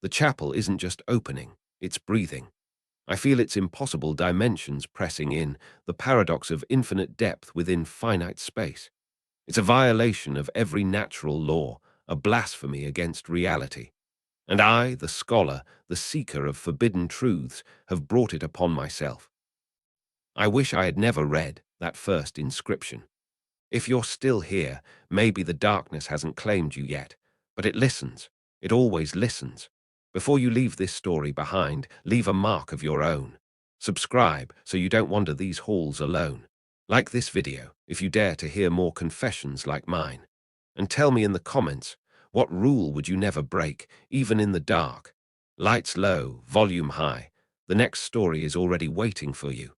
The chapel isn't just opening, it's breathing. I feel its impossible dimensions pressing in, the paradox of infinite depth within finite space. It's a violation of every natural law, a blasphemy against reality. And I, the scholar, the seeker of forbidden truths, have brought it upon myself. I wish I had never read that first inscription. If you're still here, maybe the darkness hasn't claimed you yet, but it listens. It always listens. Before you leave this story behind, leave a mark of your own. Subscribe so you don't wander these halls alone. Like this video if you dare to hear more confessions like mine. And tell me in the comments, what rule would you never break, even in the dark? Lights low, volume high. The next story is already waiting for you.